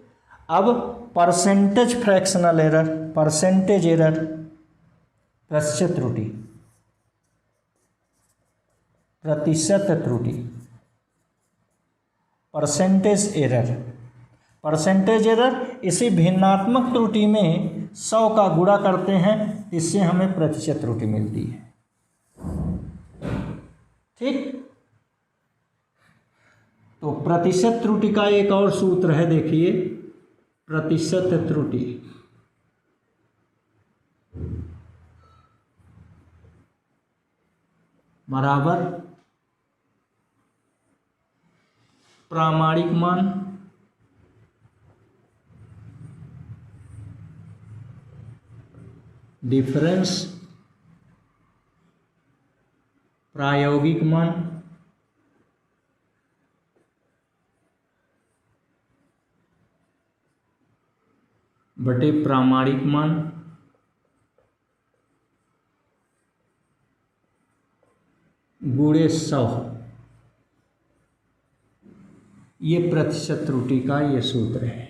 अब percentage fractional error, percentage error, प्रतिशत त्रुटि, प्रतिशत त्रुटि, परसेंटेज एरर, परसेंटेज एरर, इसी भिन्नात्मक त्रुटि में 100 का गुणा करते हैं, इससे हमें प्रतिशत त्रुटि मिलती है, ठीक। तो प्रतिशत त्रुटि का एक और सूत्र है, देखिए, प्रतिशत त्रुटि बराबर प्रामाणिक मान डिफरेंस प्रायोगिक मान बटे प्रामाणिक मान गुणे 100, ये प्रतिशत त्रुटि का ये सूत्र है,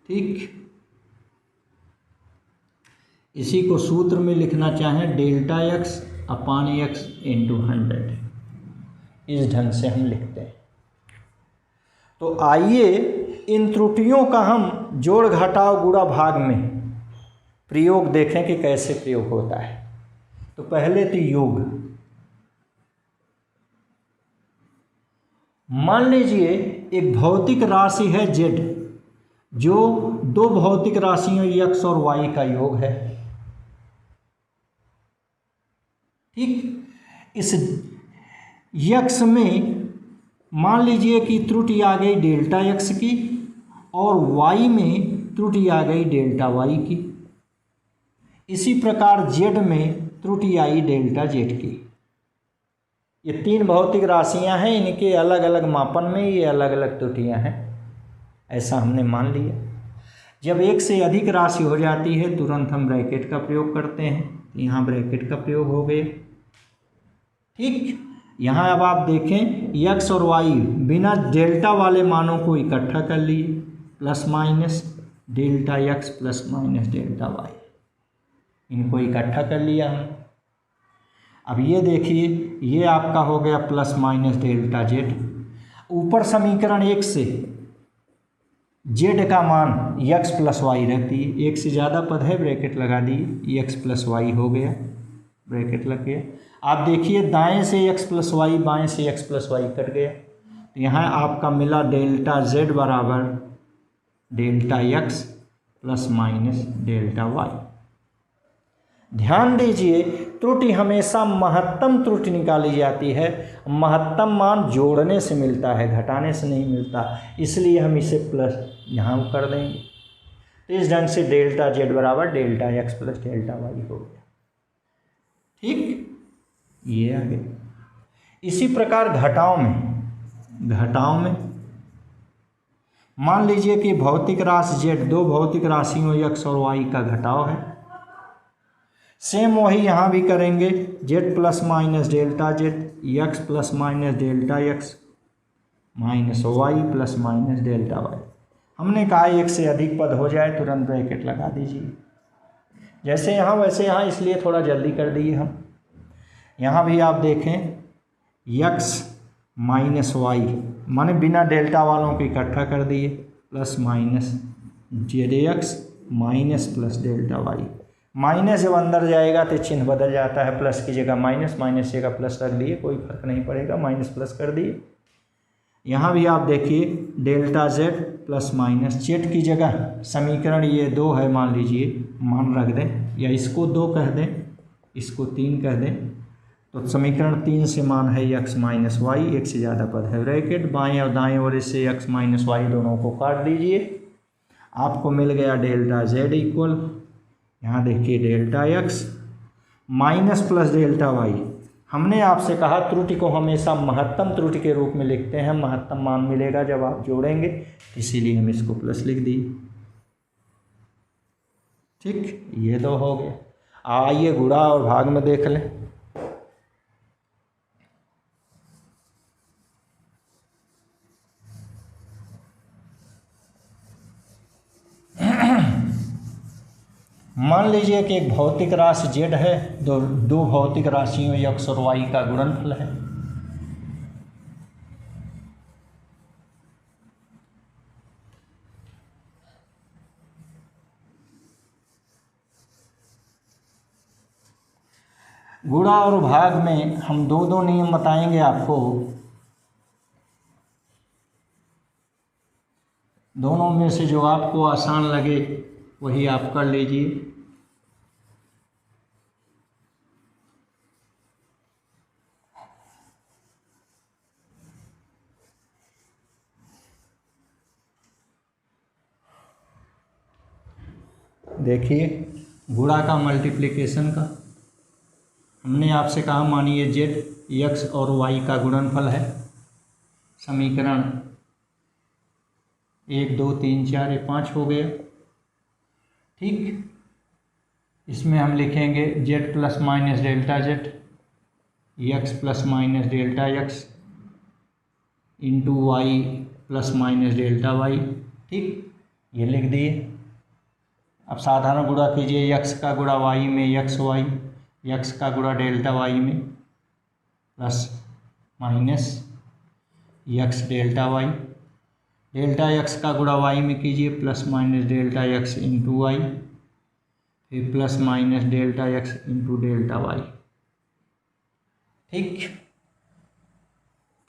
ठीक। इसी को सूत्र में लिखना चाहें डेल्टा x/x × 100, इस ढंग से हम लिखते हैं। तो आइए इन त्रुटियों का हम जोड़ घटाव गुणा भाग में प्रयोग देखें कि कैसे प्रयोग होता है। तो पहले तो योग। मान लीजिए एक भौतिक राशि है z, जो दो भौतिक राशियों x और y का योग है। ठीक, इस x में मान लीजिए कि त्रुटि आ गई डेल्टा x की और y में त्रुटि आ गई डेल्टा y की। इसी प्रकार z में त्रुटि आई डेल्टा z की। ये तीन भौतिक राशियां हैं, इनके अलग अलग मापन में ये अलग अलग त्रुटियां हैं, ऐसा हमने मान लिया। जब एक से अधिक राशि हो जाती है तुरंत हम ब्रैकेट का प्रयोग करते हैं। यहाँ ब्रैकेट का प्रयोग हो गया। ठीक, यहाँ अब आप देखें x और y बिना डेल्टा वाले मानों को इकट्ठा कर लिए, plus minus delta x plus minus delta y, इनको इकट्ठा कर लिया हमने। अब ये देखिए, ये आपका हो गया प्लस माइनस डेल्टा z। ऊपर समीकरण 1 से z का मान x प्लस वाई रहती है, एक से ज़्यादा पद है ब्रैकेट लगा दिए, x प्लस वाई हो गया, ब्रैकेट लग गया। आप देखिए दाएं से x प्लस वाई, बाएँ से x प्लस वाई कट गया। तो यहाँ आपका मिला डेल्टा z बराबर delta x plus minus delta y। ध्यान दीजिए, त्रुटि हमेशा महत्तम त्रुटि निकाली जाती है। महत्तम मान जोड़ने से मिलता है, घटाने से नहीं मिलता, इसलिए हम इसे प्लस यहाँ कर देंगे। तो इस ढंग से डेल्टा z बराबर delta x plus delta y हो गया। ठीक, ये आ गया। इसी प्रकार घटाव में मान लीजिए कि भौतिक राशि z दो भौतिक राशियों x और y का घटाव है। सेम वही यहाँ भी करेंगे, z plus minus delta z, x plus minus delta x minus y plus minus delta y। हमने कहा एक से अधिक पद हो जाए तुरंत ब्रैकेट लगा दीजिए, जैसे यहाँ वैसे यहाँ, इसलिए थोड़ा जल्दी कर दिए हम। यहाँ भी आप देखें x माइनस वाई माने बिना डेल्टा वालों को इकट्ठा कर दिए, plus minus ZX minus plus delta y. Minus जब अंदर जाएगा तो चिन्ह बदल जाता है, प्लस की जगह माइनस, माइनस की जगह प्लस रख दिए, कोई फर्क नहीं पड़ेगा, माइनस प्लस कर दिए। यहाँ भी आप देखिए delta z plus minus, z की जगह समीकरण ये 2 है मान लीजिए, मान रख दें, या इसको 2 कह दें, इसको 3 कह दें। तो समीकरण 3 से मान है x माइनस वाई, एक से ज़्यादा पद है ब्रैकेट, बाएँ और दाएँ ओर से x माइनस वाई दोनों को काट दीजिए, आपको मिल गया डेल्टा z इक्वल, यहाँ देखिए delta x minus plus delta y। हमने आपसे कहा त्रुटि को हमेशा महत्तम त्रुटि के रूप में लिखते हैं, महत्तम मान मिलेगा जब आप जोड़ेंगे, इसीलिए हम इसको प्लस लिख दिए। ठीक, ये 2 हो गए। आइए गुणा और भाग में देख लें। मान लीजिए कि एक भौतिक राशि z है, दो भौतिक राशियों x और y का गुणनफल है। गुणा और भाग में हम दो नियम बताएंगे आपको, दोनों में से जो आपको आसान लगे वही आप कर लीजिए। देखिए गुणा का मल्टीप्लिकेशन का, हमने आपसे कहा मानिए z x और y का गुणनफल है, समीकरण 1 2 3 4 ये 5 हो गया। ठीक, इसमें हम लिखेंगे z plus minus delta z, x plus minus delta x into y plus minus delta y। ठीक, ये लिख दिए। अब साधारण गुणा कीजिए, x का गुणा y में xy, x का गुणा डेल्टा y में plus minus X delta Y, delta X का गुणा वाई में कीजिए plus minus delta X into Y, फिर plus minus delta X into delta Y. ठीक,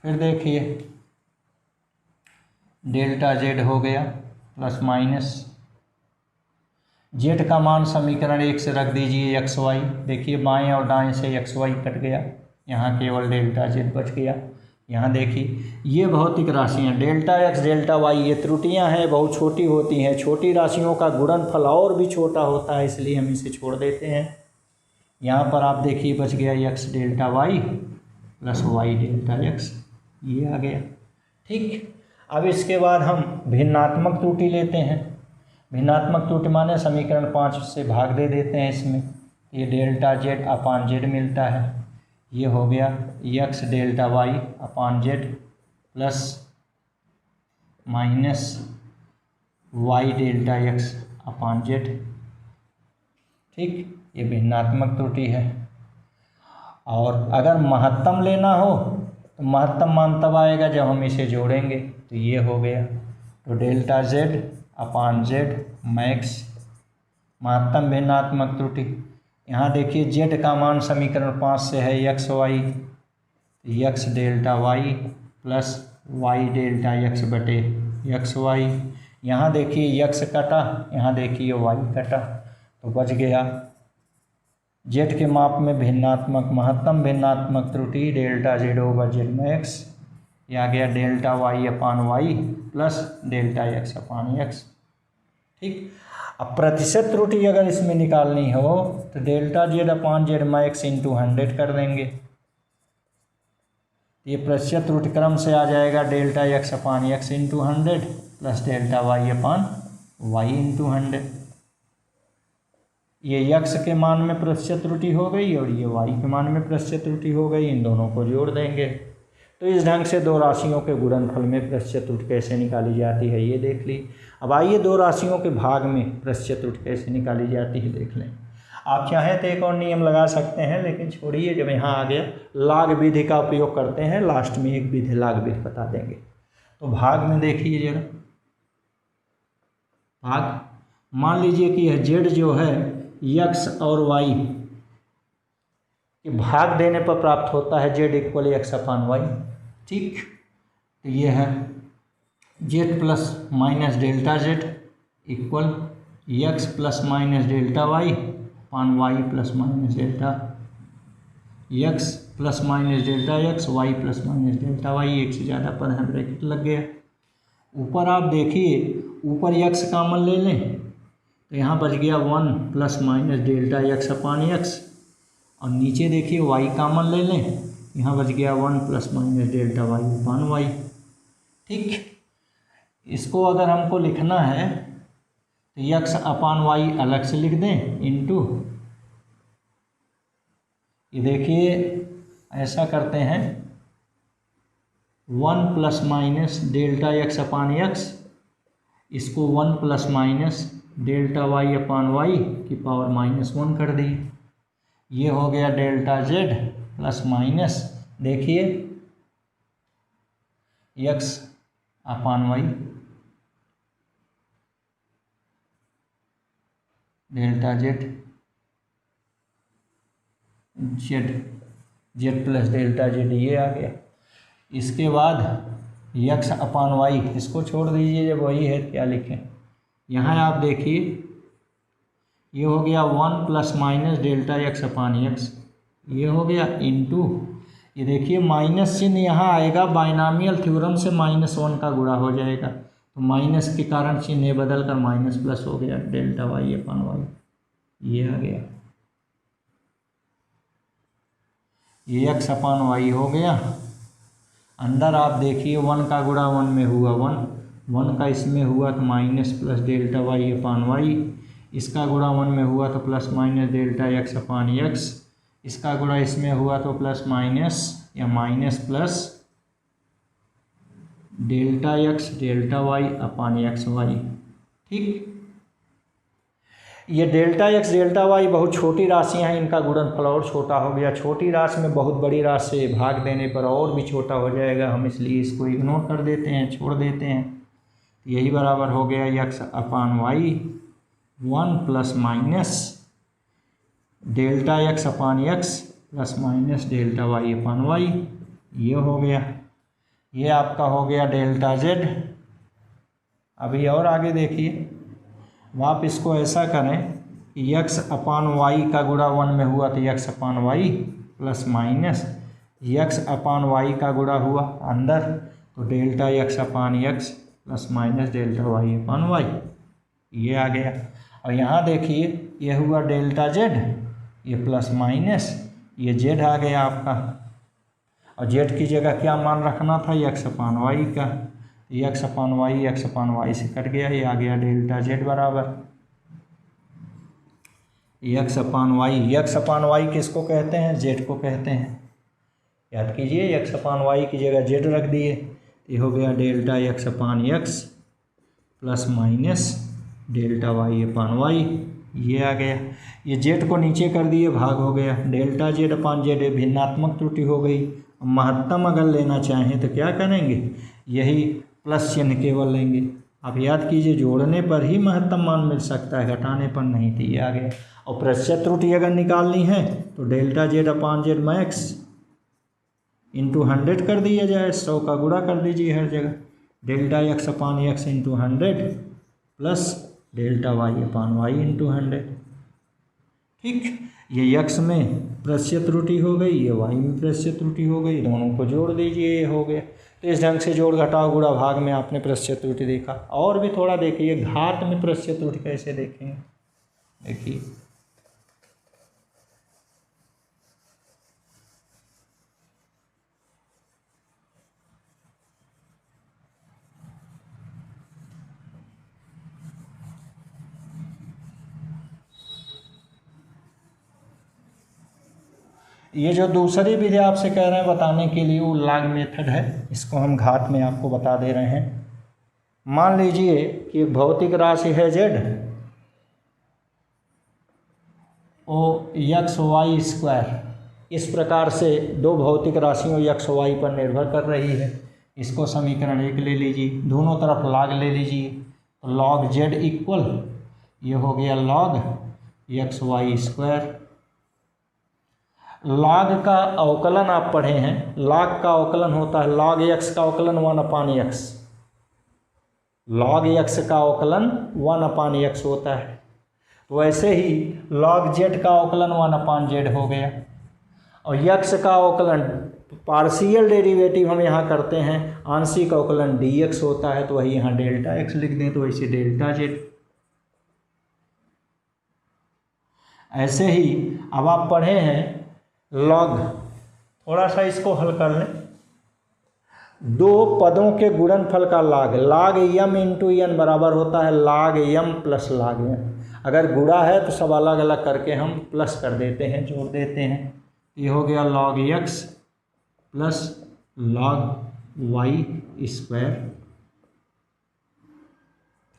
फिर देखिए डेल्टा जेड हो गया प्लस माइनस जेड का मान समीकरण 1 से रख दीजिए एक्स वाई, देखिए बाएं और दाएं से एक्स वाई कट गया, यहाँ केवल डेल्टा जेड बच गया। यहाँ देखिए ये भौतिक राशियाँ डेल्टा एक्स डेल्टा वाई ये त्रुटियाँ हैं, बहुत छोटी होती हैं, छोटी राशियों का गुणनफल और भी छोटा होता है, इसलिए हम इसे छोड़ देते हैं। यहाँ पर आप देखिए बच गया x delta y plus y delta x, ये आ गया। ठीक, अब इसके बाद हम भिन्नात्मक त्रुटि लेते हैं। भिन्नात्मक त्रुटि माने समीकरण 5 से भाग दे देते हैं इसमें, ये डेल्टा जेड अपान जेड मिलता है, ये हो गया X delta Y upon Z plus minus Y delta x upon Z. ठीक, ये भिन्नात्मक त्रुटि है। और अगर महत्तम लेना हो तो महत्तम मान तब आएगा जब हम इसे जोड़ेंगे, तो ये हो गया, तो delta z upon Z max महत्तम भिन्नात्मक त्रुटि। यहाँ देखिए जेड का मान समीकरण 5 से है x y, x delta y plus y delta x बटे एक्स वाई। यहाँ देखिए एक्स कटा, यहाँ देखिए वाई कटा, तो बच गया जेड के माप में भिन्नात्मक महत्तम भिन्नात्मक त्रुटि delta Z over Z max, ये आ गया delta Y upon Y plus delta x upon x. ठीक, अब प्रतिशत त्रुटि अगर इसमें निकालनी हो तो delta z upon Z max into 100 कर देंगे, ये प्रतिशत त्रुटि क्रम से आ जाएगा delta x upon x into 100 plus delta Y upon Y into 100। ये यक्स के मान में प्रतिशत त्रुटि हो गई और ये वाई के मान में प्रतिशत त्रुटि हो गई, इन दोनों को जोड़ देंगे। तो इस ढंग से दो राशियों के गुणनफल में प्रतिशत त्रुटि कैसे निकाली जाती है ये देख ली। अब आइए दो राशियों के भाग में प्रतिशत त्रुटि कैसे निकाली जाती है देख लें। आप चाहें तो एक और नियम लगा सकते हैं, लेकिन छोड़िए, जब यहाँ आ गया लाग विधि का उपयोग करते हैं, लास्ट में एक विधि लाग विधि बता देंगे। तो भाग में देखिए जरा, भाग मान लीजिए कि यह जेड जो है यक्स और वाई के भाग देने पर प्राप्त होता है Z equal X upon Y. ठीक, तो ये है Z plus minus delta Z equal X plus minus delta Y upon Y plus minus delta X plus minus delta X Y plus minus delta Y. एक से ज़्यादा पद है, bracket लग गया। ऊपर आप देखिए, ऊपर यक्स कॉमन ले लें तो यहाँ बच गया 1 plus minus delta x upon x, और नीचे देखिए वाई कॉमन ले लें, यहाँ बच गया 1 plus minus delta Y upon Y. ठीक, इसको अगर हमको लिखना है तो एक्स अपान वाई अलग से लिख दें इंटू, ये देखिए ऐसा करते हैं 1 plus minus delta x upon X, इसको 1 plus minus delta Y upon Y की पावर -1 कर दी, ये हो गया डेल्टा जेड प्लस माइनस देखिए X upon Y delta Z Z Z plus delta Z, ये आ गया। इसके बाद यक्स अपान वाई, इसको छोड़ दीजिए, जब वही है क्या लिखें। यहाँ आप देखिए ये हो गया 1 plus minus delta x upon x, ये हो गया इंटू, ये देखिए माइनस चिन्ह यहाँ आएगा, बाइनामियल थ्योरम से -1 का गुणा हो जाएगा, तो माइनस के कारण चिन्ह बदल कर माइनस प्लस हो गया डेल्टा वाई अपान वाई, ये आ गया। ये एक्स अपान वाई हो गया। अंदर आप देखिए 1 का गुणा 1 में हुआ 1 का इसमें हुआ तो minus plus delta Y upon Y, इसका गुणा 1 में हुआ तो plus minus delta x upon X, इसका गुणा इसमें हुआ तो प्लस माइनस या minus plus delta X delta Y upon X Y. ठीक, ये डेल्टा एक्स डेल्टा वाई बहुत छोटी राशियाँ हैं, इनका गुणनफल और छोटा हो गया। छोटी राशि में बहुत बड़ी राशि से भाग देने पर और भी छोटा हो जाएगा, हम इसलिए इसको इग्नोर कर देते हैं, छोड़ देते हैं। यही बराबर हो गया X upon Y 1 plus minus delta x upon x plus minus delta Y upon Y. ये हो गया, ये आपका हो गया डेल्टा जेड। अभी और आगे देखिए, आप इसको ऐसा करें कि एक्स अपान वाई का गुणा 1 में हुआ तो X upon Y plus minus X upon Y का गुणा हुआ अंदर तो delta x upon x plus minus delta Y upon Y, ये आ गया। और यहाँ देखिए ये हुआ डेल्टा जेड, ये प्लस माइनस ये जेड आ गया आपका, और जेड की जगह क्या मान रखना था, एक्स अपान वाई का। एक्स अपान वाई से कट गया, ये आ गया डेल्टा जेड बराबर एक्स अपान वाई किसको कहते हैं, जेड को कहते हैं। याद कीजिए एक्स अपान वाई की जगह जेड रख दिए, ये हो गया delta x upon x plus minus delta Y upon Y, ये आ गया। ये जेड को नीचे कर दिए, भाग हो गया, डेल्टा जेड अपान जेड भिन्नात्मक त्रुटि हो गई। महत्तम अगर लेना चाहें तो क्या करेंगे, यही प्लस चिन्ह केवल लेंगे। आप याद कीजिए जोड़ने पर ही महत्तम मान मिल सकता है, घटाने पर नहीं, थी ये आ गया। और प्रतिशत त्रुटि अगर निकालनी है तो delta z upon Z max into 100 कर दिया जाए, 100 का गुणा कर दीजिए हर जगह, delta x upon x into 100 plus delta Y upon Y into 100। ठीक, ये एक्स में प्रतिशत त्रुटि हो गई, ये वाई में प्रतिशत त्रुटि हो गई, दोनों को जोड़ दीजिए, ये हो गया। तो इस ढंग से जोड़ घटाव गुणा भाग में आपने प्रतिशत त्रुटि देखा। और भी थोड़ा देखिए घात में प्रतिशत त्रुटि कैसे देखेंगे, देखिए ये जो दूसरी विधि आपसे कह रहे हैं बताने के लिए वो लॉग मेथड है, इसको हम घात में आपको बता दे रहे हैं। मान लीजिए कि एक भौतिक राशि है जेड, ओ एक्स वाई स्क्वायर, इस प्रकार से दो भौतिक राशियों एक्स वाई पर निर्भर कर रही है। इसको समीकरण 1 ले लीजिए, दोनों तरफ लॉग ले लीजिए, तो लॉग जेड इक्वल ये हो गया लॉग एक्स वाई स्क्वायर। लॉग का अवकलन आप पढ़े हैं, लॉग का अवकलन होता है लॉग एक्स का अवकलन 1 अपान एक्स, लॉग एक्स का अवकलन 1 अपान एक्स होता है। तो वैसे ही लॉग जेड का अवकलन 1 अपान जेड हो गया, और एक्स का अवकलन पार्शियल डेरिवेटिव हम यहाँ करते हैं, आंशिक अवकलन डी एक्स होता है, तो वही यहाँ डेल्टा एक्स लिख दें, तो वैसे डेल्टा जेड। ऐसे ही अब आप पढ़े हैं लॉग, थोड़ा सा इसको हल कर लें, दो पदों के गुणनफल का log, log M into N बराबर होता है लॉग यम प्लस लॉग एन। अगर गुणा है तो सब अलग अलग करके हम प्लस कर देते हैं, जोड़ देते हैं। ये हो गया log x plus log y square,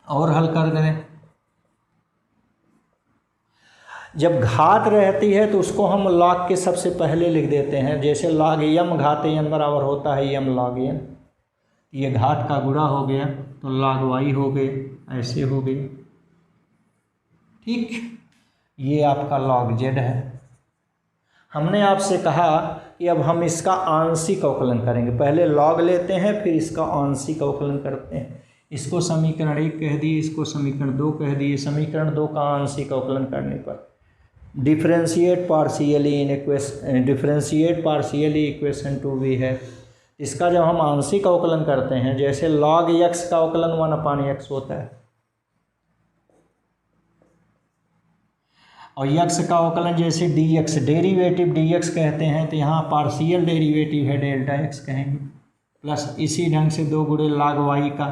और हल कर दें। जब घात रहती है तो उसको हम लॉग के सबसे पहले लिख देते हैं, जैसे लॉग यम घात एन बराबर होता है यम लॉग एन, ये घात का गुणा हो गया तो लॉग वाई हो गए, ऐसे हो गए। ठीक, ये आपका लॉग जेड है। हमने आपसे कहा कि अब हम इसका आंशिक अवकलन करेंगे, पहले लॉग लेते हैं फिर इसका आंशिक अवकलन करते हैं। इसको समीकरण 1 कह दिए, इसको समीकरण 2 कह दिए। समीकरण 2 का आंशिक अवकलन करने पर डिफरेंशिएट पार्शियली इक्वेशन 2 भी है। इसका जब हम आंशिक अवकलन करते हैं, जैसे लॉग एक्स का अवकलन 1 अपान एक्स होता है, और एक्स का अवकलन जैसे D x, derivative D x कहते हैं, तो यहाँ पार्शियल डेरीवेटिव है डेल्टा एक्स कहेंगे, प्लस इसी ढंग से 2 गुणे लॉग वाई का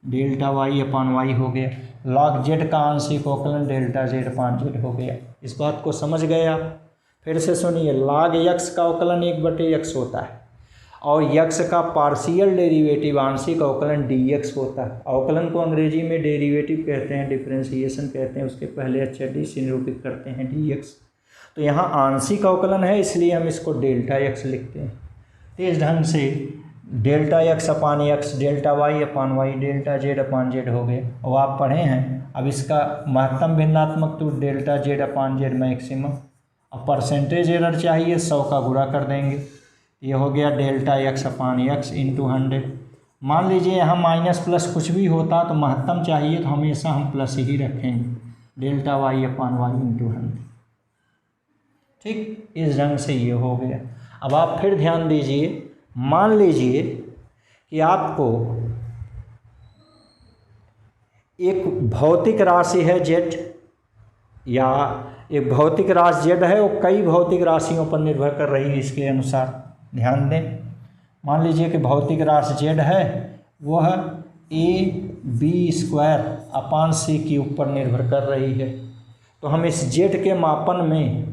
डेल्टा वाई अपान वाई हो गया, लॉग जेड का आंशिक अवकलन डेल्टा जेड अपान जेड हो गया। इस बात को समझ गए आप? फिर से सुनिए, लॉग एक्स का अवकलन 1/x होता है, और यक्स का पार्शियल डेरिवेटिव आंशिक अवकलन dx होता है। अवकलन को अंग्रेजी में डेरिवेटिव कहते हैं, डिफरेंशिएशन कहते हैं, उसके पहले अक्षर डी से निरूपित करते हैं dx। तो यहाँ आंशिक अवकलन है इसलिए हम इसको डेल्टा x लिखते हैं। तो इस ढंग से डेल्टा x अपान x, डेल्टा y अपान y, डेल्टा z अपान z हो गए। और आप पढ़े हैं, अब इसका महत्तम भिन्नात्मक त्रुटि डेल्टा z अपान z मैक्सिमम। अब परसेंटेज एरर चाहिए, 100 का गुणा कर देंगे, ये हो गया डेल्टा x अपान x इंटू 100। मान लीजिए यहाँ माइनस प्लस कुछ भी होता तो महत्तम चाहिए तो हमेशा हम प्लस ही रखेंगे, डेल्टा y अपान y इंटू 100। ठीक, इस ढंग से ये हो गया। अब आप फिर ध्यान दीजिए, मान लीजिए कि आपको एक भौतिक राशि है z, या एक भौतिक राशि z है वो कई भौतिक राशियों पर निर्भर कर रही है। इसके अनुसार ध्यान दें, मान लीजिए कि भौतिक राशि z है वह ab² अपान c³ पर निर्भर कर रही है। तो हम इस z के मापन में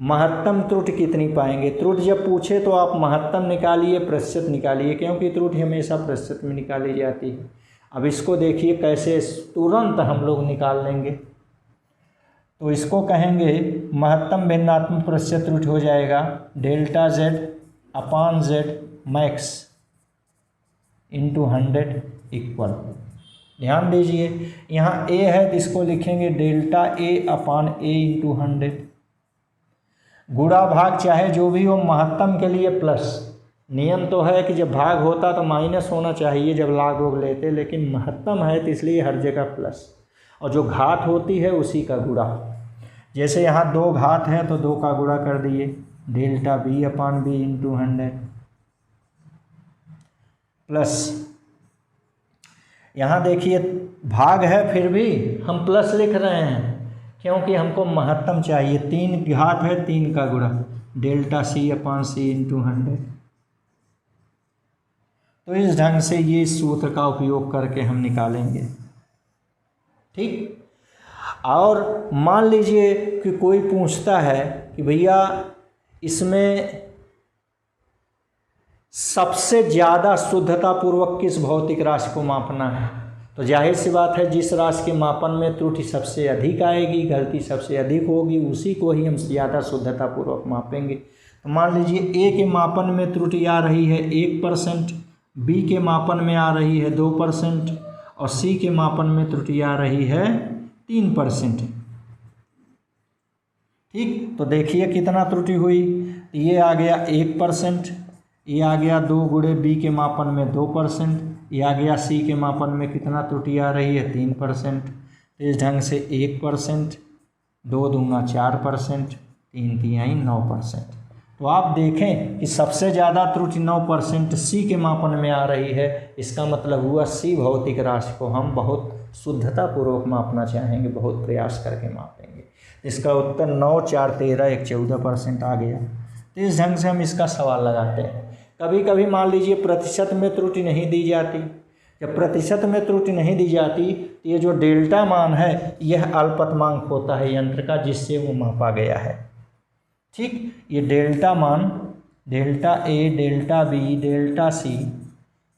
महत्तम त्रुटि कितनी पाएंगे। त्रुटि जब पूछे तो आप महत्तम निकालिए, प्रतिशत निकालिए, क्योंकि त्रुटि हमेशा प्रतिशत में निकाली जाती है। अब इसको देखिए कैसे तुरंत हम लोग निकाल लेंगे। तो इसको कहेंगे महत्तम भिन्नात्मक प्रतिशत त्रुटि हो जाएगा डेल्टा z अपान z मैक्स इंटू 100 इक्वल। ध्यान दीजिए यहाँ a है तो इसको लिखेंगे delta a upon a into 100। गुणा भाग चाहे जो भी हो, महत्तम के लिए प्लस। नियम तो है कि जब भाग होता तो माइनस होना चाहिए जब लाग वोग लेते, लेकिन महत्तम है तो इसलिए हर जगह प्लस, और जो घात होती है उसी का गुणा। जैसे यहाँ 2 घात है तो 2 का गुणा कर दिए, डेल्टा b अपान b इंटू 100 प्लस। यहाँ देखिए भाग है फिर भी हम प्लस लिख रहे हैं क्योंकि हमको महत्तम चाहिए। 3 घात है, 3 का गुणा, डेल्टा c अपान c इंटू 100। तो इस ढंग से ये सूत्र का उपयोग करके हम निकालेंगे। ठीक, और मान लीजिए कि कोई पूछता है कि भैया इसमें सबसे ज़्यादा शुद्धतापूर्वक किस भौतिक राशि को मापना है, तो जाहिर सी बात है जिस राशि के मापन में त्रुटि सबसे अधिक आएगी, गलती सबसे अधिक होगी, उसी को ही हम ज़्यादा शुद्धतापूर्वक मापेंगे। तो मान लीजिए a के मापन में त्रुटि आ रही है 1%, b के मापन में आ रही है 2% और c के मापन में त्रुटि आ रही है 3%। ठीक, तो देखिए कितना त्रुटि हुई, ये आ गया 1%, ये आ गया 2 गुणे b के मापन में 2%, ये आ गया c के मापन में कितना त्रुटि आ रही है 3%। तो इस ढंग से 1%, 2 दूंगा 4%, 3 तिहाई 9%। तो आप देखें कि सबसे ज़्यादा त्रुटि 9% सी के मापन में आ रही है। इसका मतलब हुआ सी भौतिक राशि को हम बहुत शुद्धतापूर्वक मापना चाहेंगे, बहुत प्रयास करके मापेंगे। इसका उत्तर 9, 4, 13, 1, 14% आ गया। तो इस ढंग से हम इसका सवाल लगाते हैं। कभी कभी मान लीजिए प्रतिशत में त्रुटि नहीं दी जाती। जब प्रतिशत में त्रुटि नहीं दी जाती तो ये जो डेल्टा मान है यह अल्पतमांक होता है यंत्र का जिससे वो मापा गया है। ठीक, ये डेल्टा मान, delta A, delta B, delta C,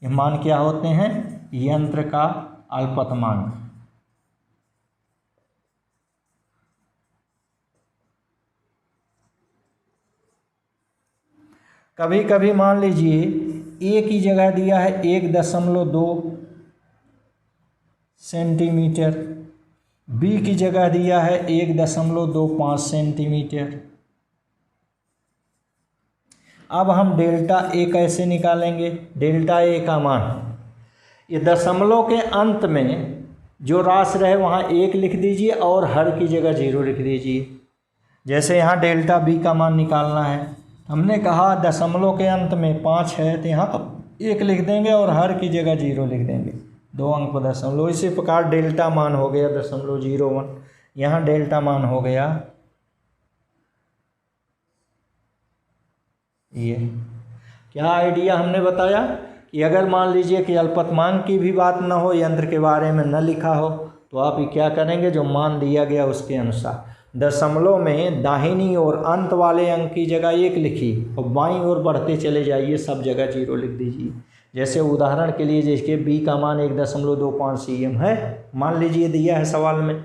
ये मान क्या होते हैं, यंत्र का अल्पतमांक। कभी कभी मान लीजिए ए की जगह दिया है 1.2 सेंटीमीटर, बी की जगह दिया है 1.25 सेंटीमीटर। अब हम डेल्टा ए कैसे निकालेंगे। डेल्टा ए का मान, ये दशमलव के अंत में जो राशि रहे वहाँ 1 लिख दीजिए और हर की जगह 0 लिख दीजिए। जैसे यहाँ डेल्टा बी का मान निकालना है, हमने कहा दशमलव के अंत में 5 है तो यहाँ 1 लिख देंगे और हर की जगह 0 लिख देंगे, 2 अंक पर दशमलव। इसी प्रकार डेल्टा मान हो गया 0.01, यहाँ डेल्टा मान हो गया ये। क्या आइडिया हमने बताया कि अगर मान लीजिए कि अल्पतमांक की भी बात न हो, यंत्र के बारे में न लिखा हो, तो आप क्या करेंगे, जो मान दिया गया उसके अनुसार। दशमलव में दाहिनी और अंत वाले अंक की जगह 1 लिखिए और बाईं ओर बढ़ते चले जाइए, सब जगह 0 लिख दीजिए। जैसे उदाहरण के लिए जैसे b का मान 1.25 cm है, मान लीजिए दिया है सवाल में,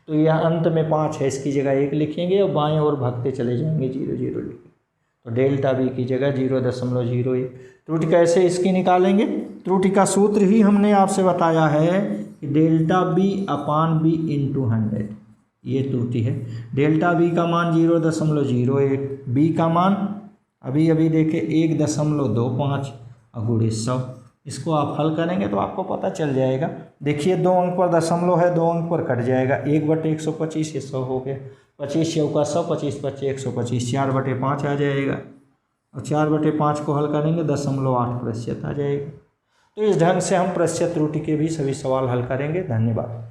तो यह अंत में 5 है, इसकी जगह 1 लिखेंगे और बाएं ओर भागते चले जाएंगे 0 0 लिखेंगे, तो डेल्टा b की जगह 0.01। त्रुटि कैसे इसकी निकालेंगे? त्रुटि का सूत्र ही हमने आपसे बताया है कि डेल्टा b अपान b इंटू 100, ये त्रुटि है। डेल्टा b का मान 0.01, b का मान अभी अभी देखे 1.25 गुणे 100। इसको आप हल करेंगे तो आपको पता चल जाएगा। देखिए 2 अंक पर दशमलव है, 2 अंक पर कट जाएगा, 1/125 ये 100 हो गया, 25 चौका 100, 25 पच्चे 125, 4/5 आ जाएगा और 4/5 को हल करेंगे 0.8% आ जाएगा। तो इस ढंग से हम प्रतिशत त्रुटि के भी सभी सवाल हल करेंगे। धन्यवाद।